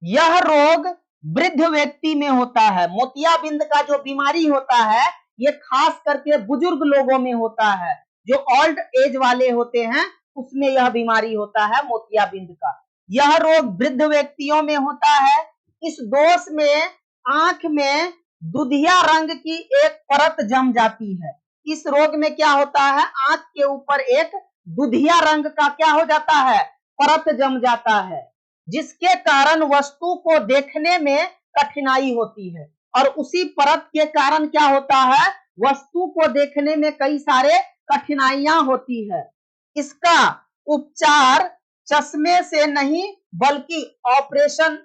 यह रोग वृद्ध व्यक्ति में होता है। मोतियाबिंद का जो बीमारी होता है ये खास करके बुजुर्ग लोगों में होता है। जो ओल्ड एज वाले होते हैं उसमें यह बीमारी होता है मोतियाबिंद का। यह रोग वृद्ध व्यक्तियों में होता है। इस दोष में आंख में दुधिया रंग की एक परत जम जाती है। इस रोग में क्या होता है? आंख के ऊपर एक दुधिया रंग का क्या हो जाता है? परत जम जाता है, जिसके कारण वस्तु को देखने में कठिनाई होती है। और उसी परत के कारण क्या होता है? वस्तु को देखने में कई सारे कठिनाइयां होती है। इसका उपचार चश्मे से नहीं बल्कि ऑपरेशन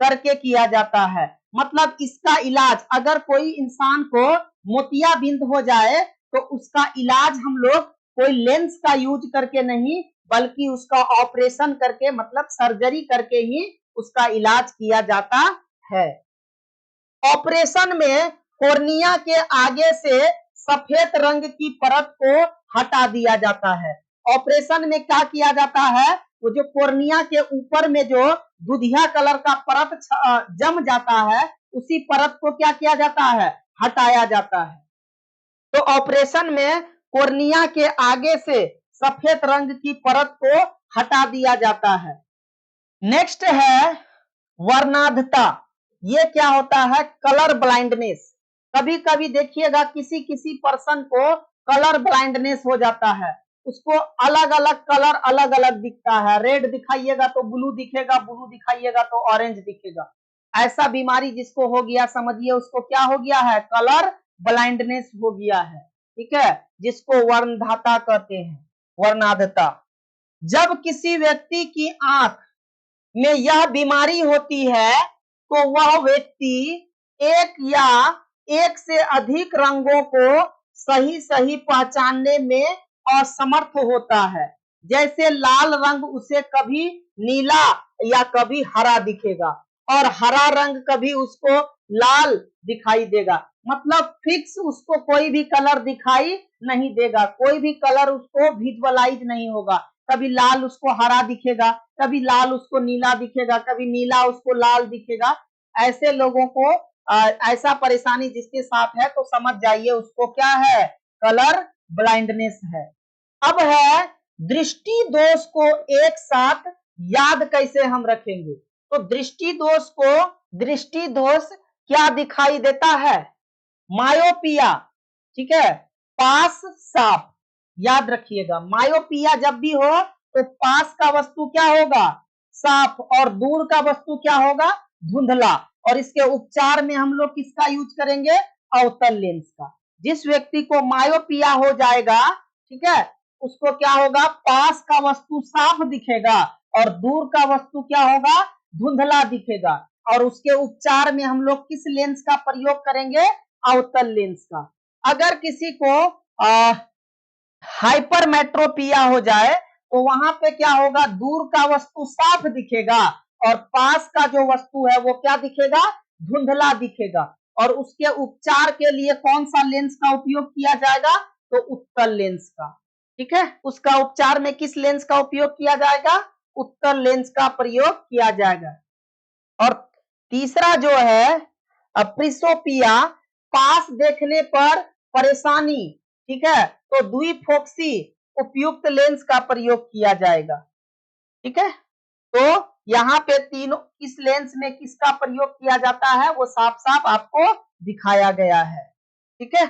करके किया जाता है। मतलब इसका इलाज, अगर कोई इंसान को मोतियाबिंद हो जाए तो उसका इलाज हम लोग कोई लेंस का यूज करके नहीं बल्कि उसका ऑपरेशन करके, मतलब सर्जरी करके ही उसका इलाज किया जाता है। ऑपरेशन में कोर्निया के आगे से सफेद रंग की परत को हटा दिया जाता है। ऑपरेशन में क्या किया जाता है? वो जो कोर्निया के ऊपर में जो दुधिया कलर का परत जम जाता है उसी परत को क्या किया जाता है? हटाया जाता है। तो ऑपरेशन में कोर्निया के आगे से सफेद रंग की परत को हटा दिया जाता है। नेक्स्ट है वर्णांधता। ये क्या होता है? Colour blindness. कभी कभी देखिएगा किसी किसी पर्सन को कलर ब्लाइंडनेस हो जाता है। उसको अलग अलग कलर अलग अलग दिखता है। रेड दिखाइएगा तो ब्लू दिखेगा, ब्लू दिखाइएगा तो ऑरेंज दिखेगा। ऐसा बीमारी जिसको हो गया समझिए उसको क्या हो गया है? कलर ब्लाइंडनेस हो गया है। ठीक है, जिसको वर्णधाता कहते हैं, वर्णांधता। जब किसी व्यक्ति की आंख में यह बीमारी होती है तो वह व्यक्ति एक या एक से अधिक रंगों को सही सही पहचानने में असमर्थ होता है। जैसे लाल रंग उसे कभी नीला या कभी हरा दिखेगा और हरा रंग कभी उसको लाल दिखाई देगा। मतलब फिक्स उसको कोई भी कलर दिखाई नहीं देगा, कोई भी कलर उसको विजुअलाइज नहीं होगा। कभी लाल उसको हरा दिखेगा, कभी लाल उसको नीला दिखेगा, कभी नीला उसको लाल दिखेगा। ऐसे लोगों को ऐसा परेशानी जिसके साथ है तो समझ जाइए उसको क्या है? कलर ब्लाइंडनेस है। अब है दृष्टि दोष को एक साथ याद कैसे हम रखेंगे? तो दृष्टि दोष क्या दिखाई देता है? मायोपिया। ठीक है, पास साफ। याद रखिएगा, मायोपिया जब भी हो तो पास का वस्तु क्या होगा? साफ, और दूर का वस्तु क्या होगा? धुंधला। और इसके उपचार में हम लोग किसका यूज करेंगे? अवतल लेंस का। जिस व्यक्ति को मायोपिया हो जाएगा, ठीक है, उसको क्या होगा? पास का वस्तु साफ दिखेगा और दूर का वस्तु क्या होगा? धुंधला दिखेगा। और उसके उपचार में हम लोग किस लेंस का प्रयोग करेंगे? अवतल लेंस का। अगर किसी को हाइपरमेट्रोपिया हो जाए तो वहां पे क्या होगा? दूर का वस्तु साफ दिखेगा और पास का जो वस्तु है वो क्या दिखेगा? धुंधला दिखेगा। और उसके उपचार के लिए कौन सा लेंस का उपयोग किया जाएगा? तो उत्तल लेंस का। ठीक है, उसका उपचार में किस लेंस का उपयोग किया जाएगा? उत्तल लेंस का प्रयोग किया जाएगा। और तीसरा जो है प्रिसोपिया, पास देखने पर परेशानी। ठीक है, तो द्विफोक्सी उपयुक्त लेंस का प्रयोग किया जाएगा। ठीक है, तो यहाँ पे तीनों इस लेंस में किसका प्रयोग किया जाता है वो साफ साफ आपको दिखाया गया है। ठीक है,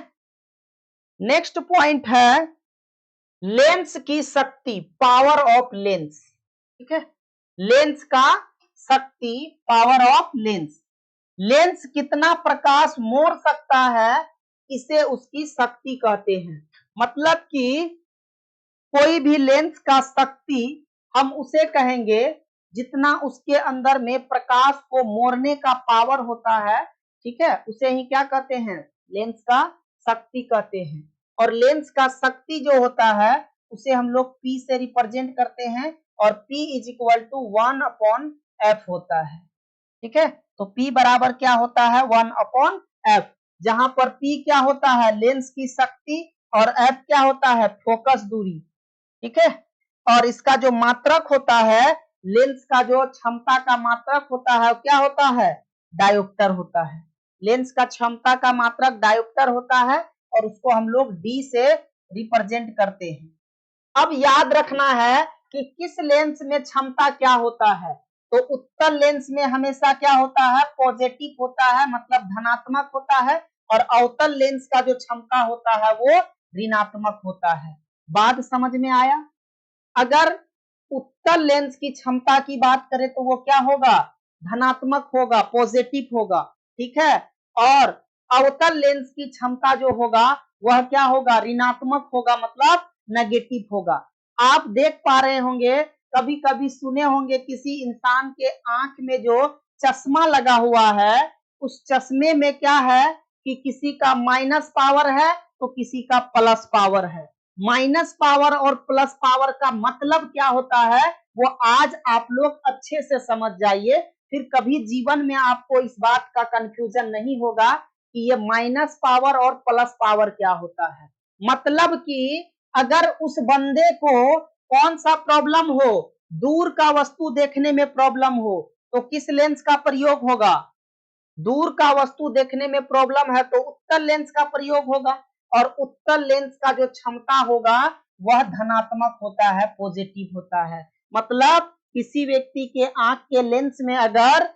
नेक्स्ट पॉइंट है लेंस की शक्ति, पावर ऑफ लेंस। ठीक है, लेंस का शक्ति, पावर ऑफ लेंस। लेंस कितना प्रकाश मोड़ सकता है इसे उसकी शक्ति कहते हैं। मतलब कि कोई भी लेंस का शक्ति हम उसे कहेंगे जितना उसके अंदर में प्रकाश को मोड़ने का पावर होता है, ठीक है, उसे ही क्या कहते हैं, लेंस का शक्ति कहते हैं। और लेंस का शक्ति जो होता है उसे हम लोग P से रिप्रेजेंट करते हैं और P is equal to 1/f होता है। ठीक है, तो P बराबर क्या होता है 1/f, जहां पर P क्या होता है लेंस की शक्ति और F क्या होता है फोकस दूरी। ठीक है, और इसका जो मात्रक होता है, लेंस का जो क्षमता का मात्रक होता है क्या होता है, डायोप्टर होता है। लेंस का क्षमता का मात्रक डायोप्टर होता है और उसको हम लोग D से रिप्रेजेंट करते हैं। अब याद रखना है कि किस लेंस में क्षमता क्या होता है, तो उत्तल लेंस में हमेशा क्या होता है पॉजिटिव होता है, मतलब धनात्मक होता है, और अवतल लेंस का जो क्षमता होता है वो ऋणात्मक होता है। बात समझ में आया? अगर उत्तल लेंस की क्षमता की बात करें तो वो क्या होगा, धनात्मक होगा, पॉजिटिव होगा। ठीक है, और अवतल लेंस की क्षमता जो होगा वह क्या होगा, ऋणात्मक होगा, मतलब नेगेटिव होगा। आप देख पा रहे होंगे, कभी कभी सुने होंगे किसी इंसान के आंख में जो चश्मा लगा हुआ है, उस चश्मे में क्या है कि किसी का माइनस पावर है तो किसी का प्लस पावर है। माइनस पावर और प्लस पावर का मतलब क्या होता है वो आज आप लोग अच्छे से समझ जाइए, फिर कभी जीवन में आपको इस बात का कंफ्यूजन नहीं होगा कि ये माइनस पावर और प्लस पावर क्या होता है। मतलब कि अगर उस बंदे को कौन सा प्रॉब्लम हो, दूर का वस्तु देखने में प्रॉब्लम हो, तो किस लेंस का प्रयोग होगा, दूर का वस्तु देखने में प्रॉब्लम है तो उत्तल लेंस का प्रयोग होगा। और उत्तल लेंस का जो क्षमता होगा वह धनात्मक होता है, पॉजिटिव होता है। मतलब किसी व्यक्ति के आंख के लेंस में अगर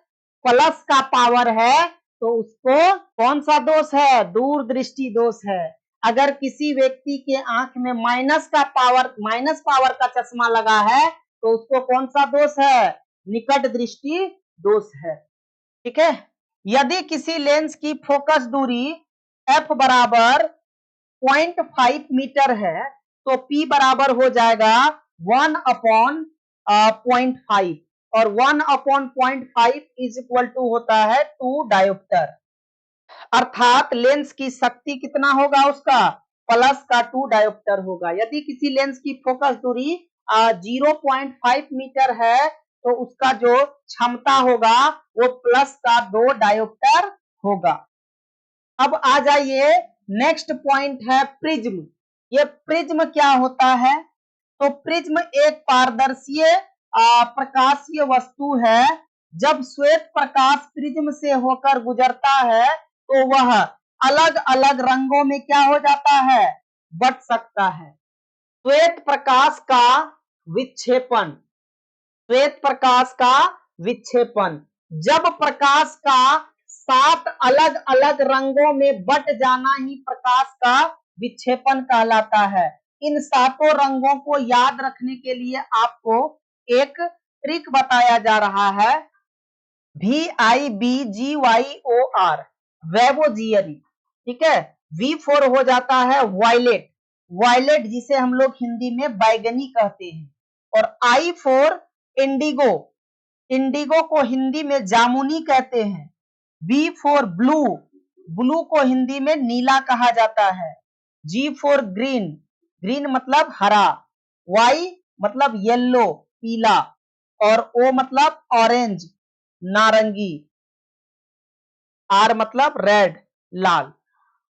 प्लस का पावर है तो उसको कौन सा दोष है, दूरदृष्टि दोष है। अगर किसी व्यक्ति के आंख में माइनस पावर का चश्मा लगा है तो उसको कौन सा दोष है, निकट दृष्टि दोष है। ठीक है, यदि किसी लेंस की फोकस दूरी f बराबर 0.5 मीटर है तो P बराबर हो जाएगा 1/0.5 और 1/0.5 इज इक्वल टू होता है 2 डायोप्टर। अर्थात लेंस की शक्ति कितना होगा उसका, प्लस का 2 डायोप्टर होगा। यदि किसी लेंस की फोकस दूरी 0.5 मीटर है तो उसका जो क्षमता होगा वो प्लस का 2 डायोप्टर होगा। अब आ जाइए, नेक्स्ट पॉइंट है प्रिज्म। ये प्रिज्म क्या होता है, तो प्रिज्म एक पारदर्शी प्रकाशीय वस्तु है। जब श्वेत प्रकाश प्रिज्म से होकर गुजरता है तो वह अलग अलग रंगों में क्या हो जाता है, बट सकता है। श्वेत प्रकाश का विक्षेपण, श्वेत प्रकाश का विक्षेपण, जब प्रकाश का 7 अलग अलग रंगों में बट जाना ही प्रकाश का विक्षेपण कहलाता है। इन 7 रंगों को याद रखने के लिए आपको एक ट्रिक बताया जा रहा है, VIBGYOR, वेबोजियरी। ठीक है, V4 हो जाता है वायलेट, वायलेट जिसे हम लोग हिंदी में बैगनी कहते हैं, और I4 इंडिगो, इंडिगो को हिंदी में जामुनी कहते हैं। B4 ब्लू, ब्लू को हिंदी में नीला कहा जाता है। G4 ग्रीन, ग्रीन मतलब हरा। Y मतलब येलो पीला, और O मतलब ऑरेंज नारंगी, R मतलब रेड लाल।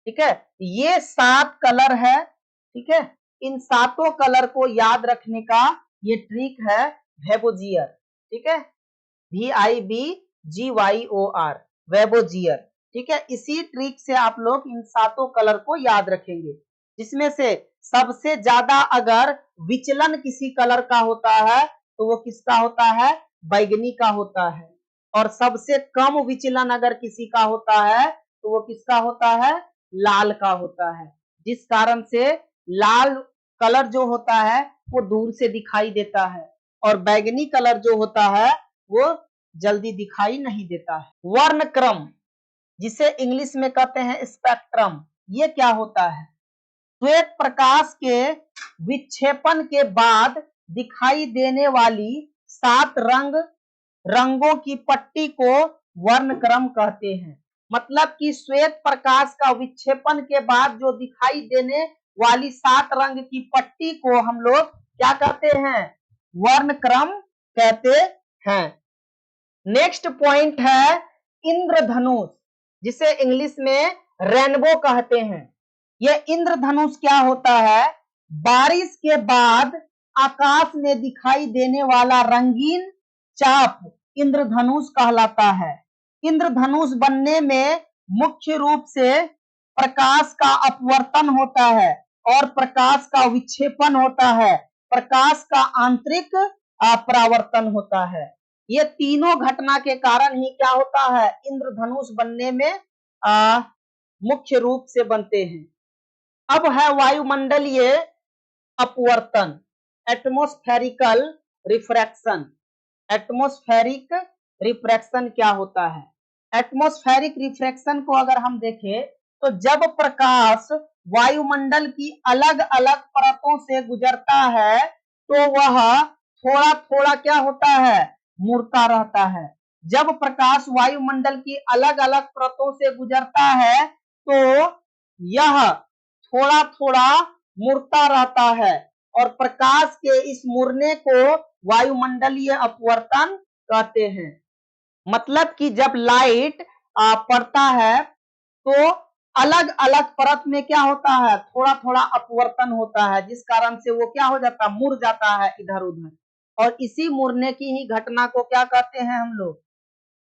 ठीक है, ये 7 कलर है। ठीक है, इन 7 कलर को याद रखने का ये ट्रिक है वेबोजियर। ठीक है, VIBGYOR, वेबोजियर। ठीक है, इसी ट्रिक से आप लोग इन 7 कलर को याद रखेंगे, जिसमें से सबसे ज्यादा अगर विचलन किसी कलर का होता है तो वो किसका होता है, बैगनी का होता है, और सबसे कम विचलन अगर किसी का होता है तो वो किसका होता है, लाल का होता है, जिस कारण से लाल कलर जो होता है वो दूर से दिखाई देता है और बैगनी कलर जो होता है वो जल्दी दिखाई नहीं देता है। वर्ण क्रम, जिसे इंग्लिश में कहते हैं स्पेक्ट्रम, ये क्या होता है, श्वेत प्रकाश के विक्षेपण के बाद दिखाई देने वाली 7 रंगों की पट्टी को वर्णक्रम कहते हैं। मतलब कि श्वेत प्रकाश का विक्षेपण के बाद जो दिखाई देने वाली 7 रंग की पट्टी को हम लोग क्या कहते हैं, वर्णक्रम कहते हैं। नेक्स्ट पॉइंट है इंद्रधनुष, जिसे इंग्लिश में रेनबो कहते हैं। यह इंद्रधनुष क्या होता है, बारिश के बाद आकाश में दिखाई देने वाला रंगीन चाप इंद्रधनुष कहलाता है। इंद्रधनुष बनने में मुख्य रूप से प्रकाश का अपवर्तन होता है और प्रकाश का विक्षेपण होता है, प्रकाश का आंतरिक परावर्तन होता है। ये तीनों घटना के कारण ही क्या होता है, इंद्रधनुष बनने में मुख्य रूप से बनते हैं। अब है वायुमंडलीय अपवर्तन, एटमॉस्फेरिकल रिफ्रैक्शन। एटमॉस्फेरिक रिफ्रैक्शन क्या होता है, एटमॉस्फेरिक रिफ्रैक्शन को अगर हम देखें तो जब प्रकाश वायुमंडल की अलग अलग परतों से गुजरता है तो वह थोड़ा थोड़ा क्या होता है, मुड़ता रहता है। जब प्रकाश वायुमंडल की अलग अलग परतों से गुजरता है तो यह थोड़ा थोड़ा मुड़ता रहता है और प्रकाश के इस मुड़ने को वायुमंडलीय अपवर्तन कहते हैं। मतलब कि जब लाइट पड़ता है तो अलग अलग परत में क्या होता है, थोड़ा थोड़ा अपवर्तन होता है, जिस कारण से वो क्या हो जाता है, मुड़ जाता है इधर उधर। और इसी मुड़ने की ही घटना को क्या कहते हैं हम लोग,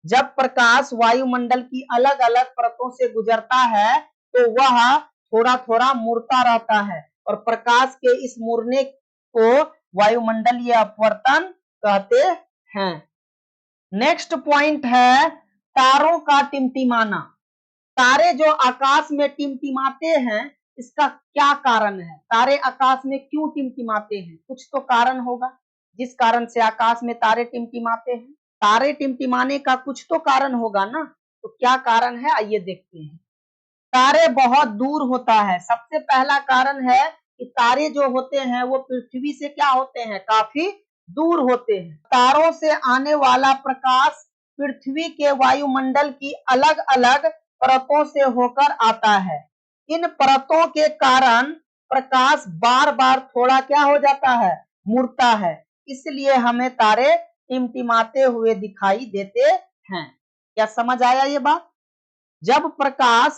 जब प्रकाश वायुमंडल की अलग अलग परतों से गुजरता है तो वह थोड़ा थोड़ा मुड़ता रहता है और प्रकाश के इस मुड़ने को वायुमंडलीय अपवर्तन कहते हैं। नेक्स्ट पॉइंट है तारों का टिमटिमाना। तारे जो आकाश में टिमटिमाते हैं इसका क्या कारण है, तारे आकाश में क्यों टिमटिमाते हैं, कुछ तो कारण होगा जिस कारण से आकाश में तारे टिमटिमाते हैं। तारे टिमटिमाने का कुछ तो कारण होगा ना, तो क्या कारण है आइए देखते हैं। तारे बहुत दूर होता है, सबसे पहला कारण है कि तारे जो होते हैं वो पृथ्वी से क्या होते हैं, काफी दूर होते हैं। तारों से आने वाला प्रकाश पृथ्वी के वायुमंडल की अलग अलग परतों से होकर आता है। इन परतों के कारण प्रकाश बार बार थोड़ा क्या हो जाता है, मुड़ता है, इसलिए हमें तारे टिमटिमाते हुए दिखाई देते हैं। क्या समझ आया ये बात। जब प्रकाश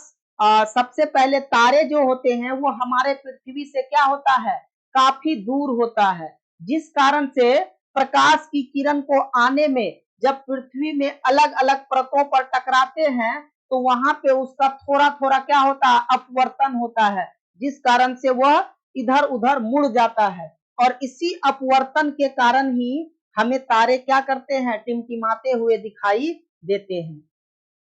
सबसे पहले तारे जो होते हैं वो हमारे पृथ्वी से क्या होता है, काफी दूर होता है, जिस कारण से प्रकाश की किरण को आने में जब पृथ्वी में अलग अलग परतों पर टकराते हैं तो वहां पे उसका थोड़ा थोड़ा क्या होता है, अपवर्तन होता है, जिस कारण से वह इधर उधर मुड़ जाता है। और इसी अपवर्तन के कारण ही हमें तारे क्या करते हैं, टिमटिमाते हुए दिखाई देते हैं।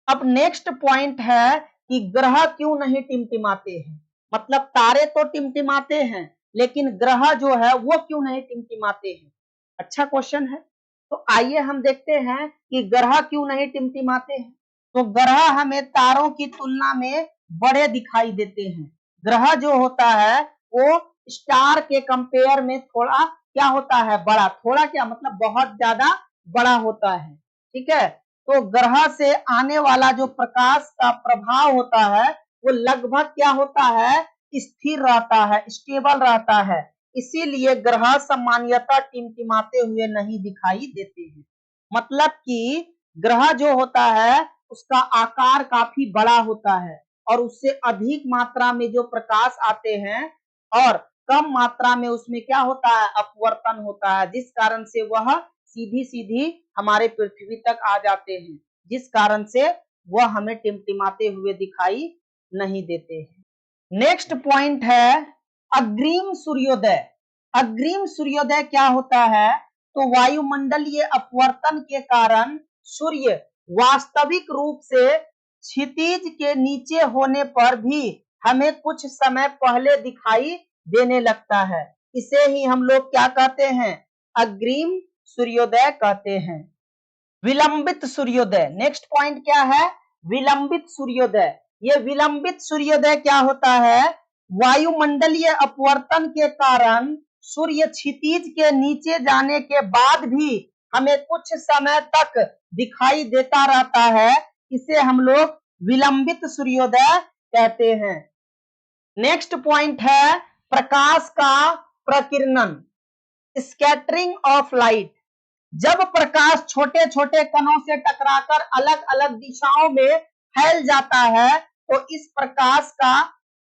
अब नेक्स्ट पॉइंट है कि ग्रह क्यों नहीं टिमटिमाते हैं, मतलब तारे तो टिमटिमाते हैं लेकिन ग्रह जो है वो क्यों नहीं टिमटिमाते हैं। अच्छा क्वेश्चन है, तो आइए हम देखते हैं कि ग्रह क्यों नहीं टिमटिमाते हैं। तो ग्रह हमें तारों की तुलना में बड़े दिखाई देते हैं। ग्रह जो होता है वो स्टार के कंपेयर में थोड़ा क्या होता है, बड़ा, थोड़ा क्या मतलब बहुत ज्यादा बड़ा होता है, ठीक है। तो ग्रह से आने वाला जो प्रकाश का प्रभाव होता है वो लगभग क्या होता है, स्थिर रहता है, स्टेबल रहता है, इसीलिए ग्रह सामान्यतः टिमटिमाते हुए नहीं दिखाई देते हैं। मतलब कि ग्रह जो होता है उसका आकार काफी बड़ा होता है और उससे अधिक मात्रा में जो प्रकाश आते हैं और कम मात्रा में उसमें क्या होता है, अपवर्तन होता है, जिस कारण से वह सीधी सीधी हमारे पृथ्वी तक आ जाते हैं, जिस कारण से वह हमें टिमटिमाते हुए दिखाई नहीं देते हैं। नेक्स्ट पॉइंट है अग्रिम सूर्योदय। अग्रिम सूर्योदय क्या होता है, तो वायुमंडलीय अपवर्तन के कारण सूर्य वास्तविक रूप से क्षितिज के नीचे होने पर भी हमें कुछ समय पहले दिखाई देने लगता है। इसे ही हम लोग क्या कहते हैं? अग्रिम सूर्योदय कहते हैं। विलंबित सूर्योदय, नेक्स्ट पॉइंट क्या है? विलंबित सूर्योदय। ये विलंबित सूर्योदय क्या होता है? वायुमंडलीय अपवर्तन के कारण सूर्य क्षितिज के नीचे जाने के बाद भी हमें कुछ समय तक दिखाई देता रहता है। इसे हम लोग विलंबित सूर्योदय कहते हैं। नेक्स्ट पॉइंट है प्रकाश का प्रकीर्णन, स्कैटरिंग ऑफ लाइट। जब प्रकाश छोटे छोटे कणों से टकराकर अलग अलग दिशाओं में फैल जाता है तो इस प्रकाश का,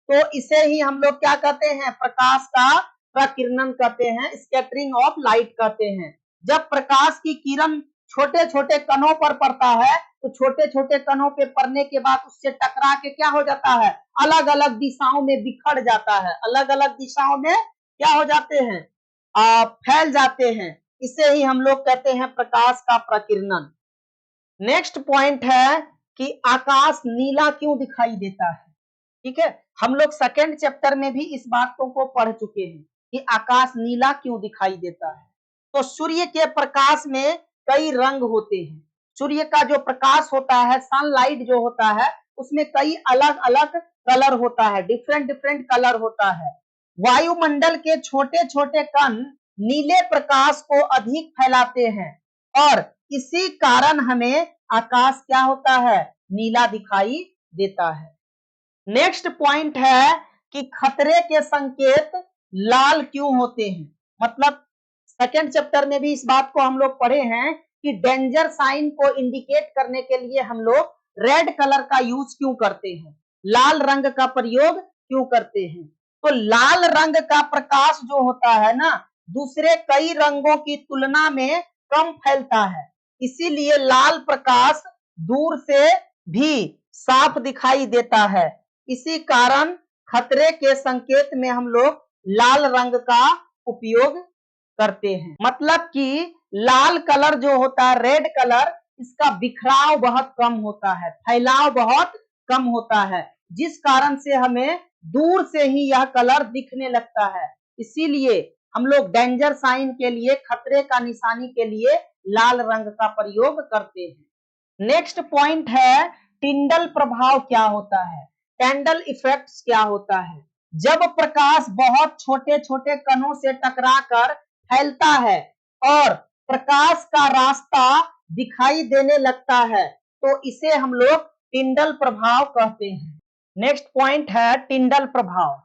तो इसे ही हम लोग क्या कहते हैं? प्रकाश का प्रकीर्णन कहते हैं, स्कैटरिंग ऑफ लाइट कहते हैं। जब प्रकाश की किरण छोटे छोटे कणों पर पड़ता है तो छोटे छोटे कणों पे पड़ने के बाद उससे टकरा के क्या हो जाता है? अलग अलग दिशाओं में बिखर जाता है, अलग अलग दिशाओं में क्या हो जाते हैं? फैल जाते हैं। इसे ही हम लोग कहते हैं प्रकाश का प्रकीर्णन। नेक्स्ट पॉइंट है कि आकाश नीला क्यों दिखाई देता है। ठीक है, हम लोग सेकेंड चैप्टर में भी इस बातों को पढ़ चुके हैं कि आकाश नीला क्यों दिखाई देता है। तो सूर्य के प्रकाश में कई रंग होते हैं। सूर्य का जो प्रकाश होता है, सनलाइट जो होता है, उसमें कई अलग अलग कलर होता है, डिफरेंट डिफरेंट कलर होता है। वायुमंडल के छोटे छोटे कण नीले प्रकाश को अधिक फैलाते हैं और इसी कारण हमें आकाश क्या होता है? नीला दिखाई देता है। नेक्स्ट पॉइंट है कि खतरे के संकेत लाल क्यों होते हैं। मतलब सेकेंड चैप्टर में भी इस बात को हम लोग पढ़े हैं कि डेंजर साइन को इंडिकेट करने के लिए हम लोग रेड कलर का यूज क्यों करते हैं, लाल रंग का प्रयोग क्यों करते हैं। तो लाल रंग का प्रकाश जो होता है ना, दूसरे कई रंगों की तुलना में कम फैलता है, इसीलिए लाल प्रकाश दूर से भी साफ दिखाई देता है। इसी कारण खतरे के संकेत में हम लोग लाल रंग का उपयोग करते हैं। मतलब कि लाल कलर जो होता है, रेड कलर, इसका बिखराव बहुत कम होता है, फैलाव बहुत कम होता है, जिस कारण से हमें दूर से ही यह कलर दिखने लगता है। इसीलिए हम लोग डेंजर साइन के लिए, खतरे का निशानी के लिए लाल रंग का प्रयोग करते हैं। नेक्स्ट पॉइंट है टिंडल प्रभाव क्या होता है, कैंडल इफेक्ट्स क्या होता है। जब प्रकाश बहुत छोटे छोटे कणों से टकराकर फैलता है और प्रकाश का रास्ता दिखाई देने लगता है तो इसे हम लोग टिंडल प्रभाव कहते हैं। नेक्स्ट पॉइंट है टिंडल प्रभाव।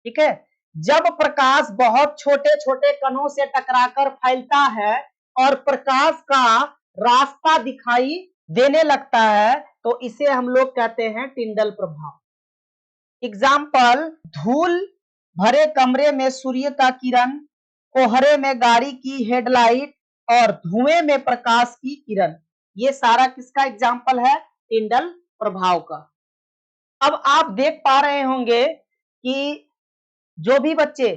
ठीक है, जब प्रकाश बहुत छोटे छोटे कणों से टकराकर फैलता है और प्रकाश का रास्ता दिखाई देने लगता है तो इसे हम लोग कहते हैं टिंडल प्रभाव। एग्जाम्पल, धूल भरे कमरे में सूर्य का किरण, कोहरे में गाड़ी की हेडलाइट और धुएं में प्रकाश की किरण, ये सारा किसका एग्जाम्पल है? टिंडल प्रभाव का। अब आप देख पा रहे होंगे कि जो भी बच्चे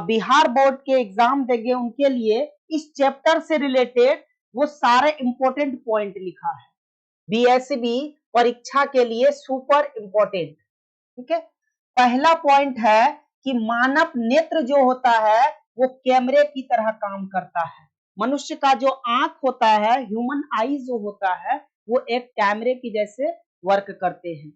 बिहार बोर्ड के एग्जाम देंगे उनके लिए इस चैप्टर से रिलेटेड वो सारे इंपॉर्टेंट पॉइंट लिखा है, बीएसबी परीक्षा के लिए सुपर इंपॉर्टेंट। ठीक है, पहला पॉइंट है कि मानव नेत्र जो होता है वो कैमरे की तरह काम करता है। मनुष्य का जो आंख होता है, ह्यूमन आई जो होता है, वो एक कैमरे की जैसे वर्क करते हैं।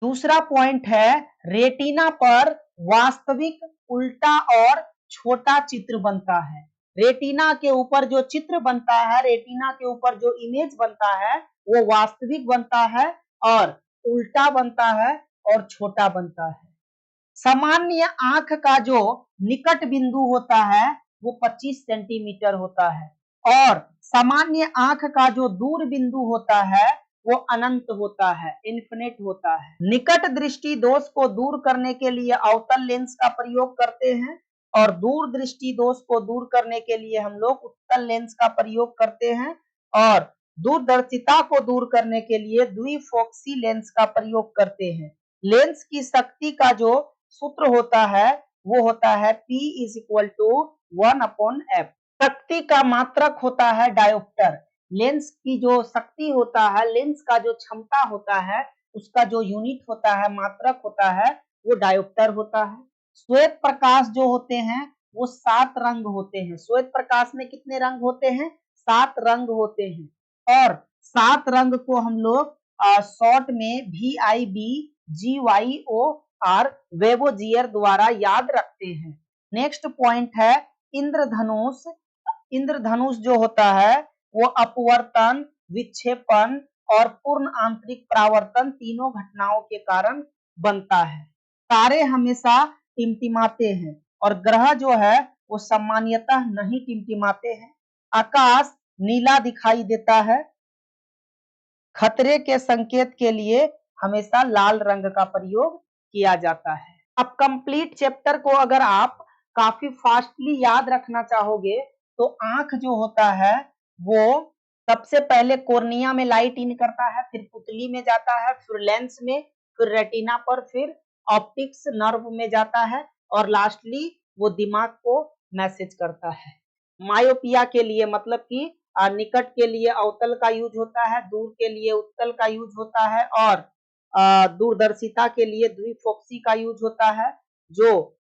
दूसरा पॉइंट है रेटिना पर वास्तविक उल्टा और छोटा चित्र बनता है। रेटिना के ऊपर जो चित्र बनता है, रेटिना के ऊपर जो इमेज बनता है वो वास्तविक बनता है और उल्टा बनता है और छोटा बनता है। सामान्य आंख का जो निकट बिंदु होता है वो 25 सेंटीमीटर होता है और सामान्य आंख का जो दूर बिंदु होता है वो अनंत होता है, इन्फिनिट होता है। निकट दृष्टि दोष को दूर करने के लिए अवतल लेंस का प्रयोग करते हैं और दूर दृष्टि दोष को दूर करने के लिए हम लोग उत्तल लेंस का प्रयोग करते हैं और दूरदर्शिता को दूर करने के लिए द्विफोक्सी लेंस का प्रयोग करते हैं। लेंस की शक्ति का जो सूत्र होता है वो होता है P = 1/f। शक्ति का मात्रक होता है डायोप्टर। लेंस की जो शक्ति होता है, लेंस का जो क्षमता होता है, उसका जो यूनिट होता है, मात्रक होता है, वो डायोप्टर होता है। श्वेत प्रकाश जो होते हैं वो 7 रंग होते हैं। श्वेत प्रकाश में कितने रंग होते हैं? 7 रंग होते हैं। और 7 रंग को हम लोग शॉर्ट में VIBGYOR वेबोजियर द्वारा याद रखते हैं। नेक्स्ट पॉइंट है इंद्रधनुष। इंद्रधनुष जो होता है वो अपवर्तन, विक्षेपण और पूर्ण आंतरिक परावर्तन तीनों घटनाओं के कारण बनता है। तारे हमेशा टिमटिमाते हैं और ग्रह जो है वो सामान्यतः नहीं टिमटिमाते हैं। आकाश नीला दिखाई देता है। खतरे के संकेत के लिए हमेशा लाल रंग का प्रयोग किया जाता है। अब कंप्लीट चैप्टर को अगर आप काफी फास्टली याद रखना चाहोगे तो आंख जो होता है वो सबसे पहले कोर्निया में लाइट इन करता है, फिर पुतली में जाता है, फिर लेंस में, फिर रेटिना पर, फिर ऑप्टिक्स नर्व में जाता है और लास्टली वो दिमाग को मैसेज करता है। मायोपिया के लिए मतलब कि निकट के लिए अवतल का यूज होता है, दूर के लिए उत्तल का यूज होता है और दूरदर्शिता के लिए द्विफोक्सी का यूज होता है। जो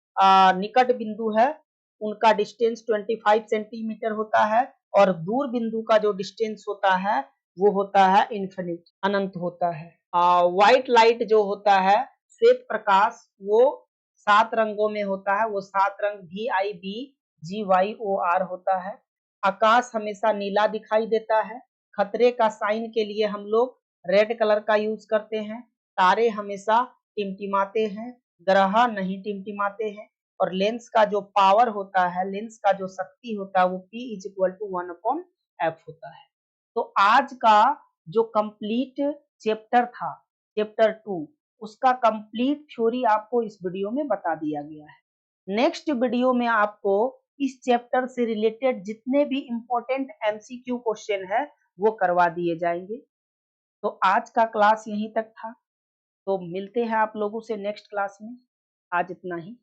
निकट बिंदु है उनका डिस्टेंस 25 सेंटीमीटर होता है और दूर बिंदु का जो डिस्टेंस होता है वो होता है इन्फिनिट, अनंत होता है। व्हाइट लाइट जो होता है, श्वेत प्रकाश, वो 7 रंगों में होता है। वो 7 रंग VIBGYOR होता है। आकाश हमेशा नीला दिखाई देता है। खतरे का साइन के लिए हम लोग रेड कलर का यूज करते हैं। तारे हमेशा टिमटिमाते हैं, ग्रह नहीं टिमटिमाते हैं। और लेंस का जो पावर होता है, लेंस का जो शक्ति होता है वो P = 1/F होता है। तो आज का जो कंप्लीट चैप्टर था, चैप्टर 2, उसका कंप्लीट थ्योरी आपको इस वीडियो में बता दिया गया है। नेक्स्ट वीडियो में आपको इस चैप्टर से रिलेटेड जितने भी इंपॉर्टेंट MCQ क्वेश्चन है वो करवा दिए जाएंगे। तो आज का क्लास यहीं तक था। तो मिलते हैं आप लोगों से नेक्स्ट क्लास में। आज इतना ही।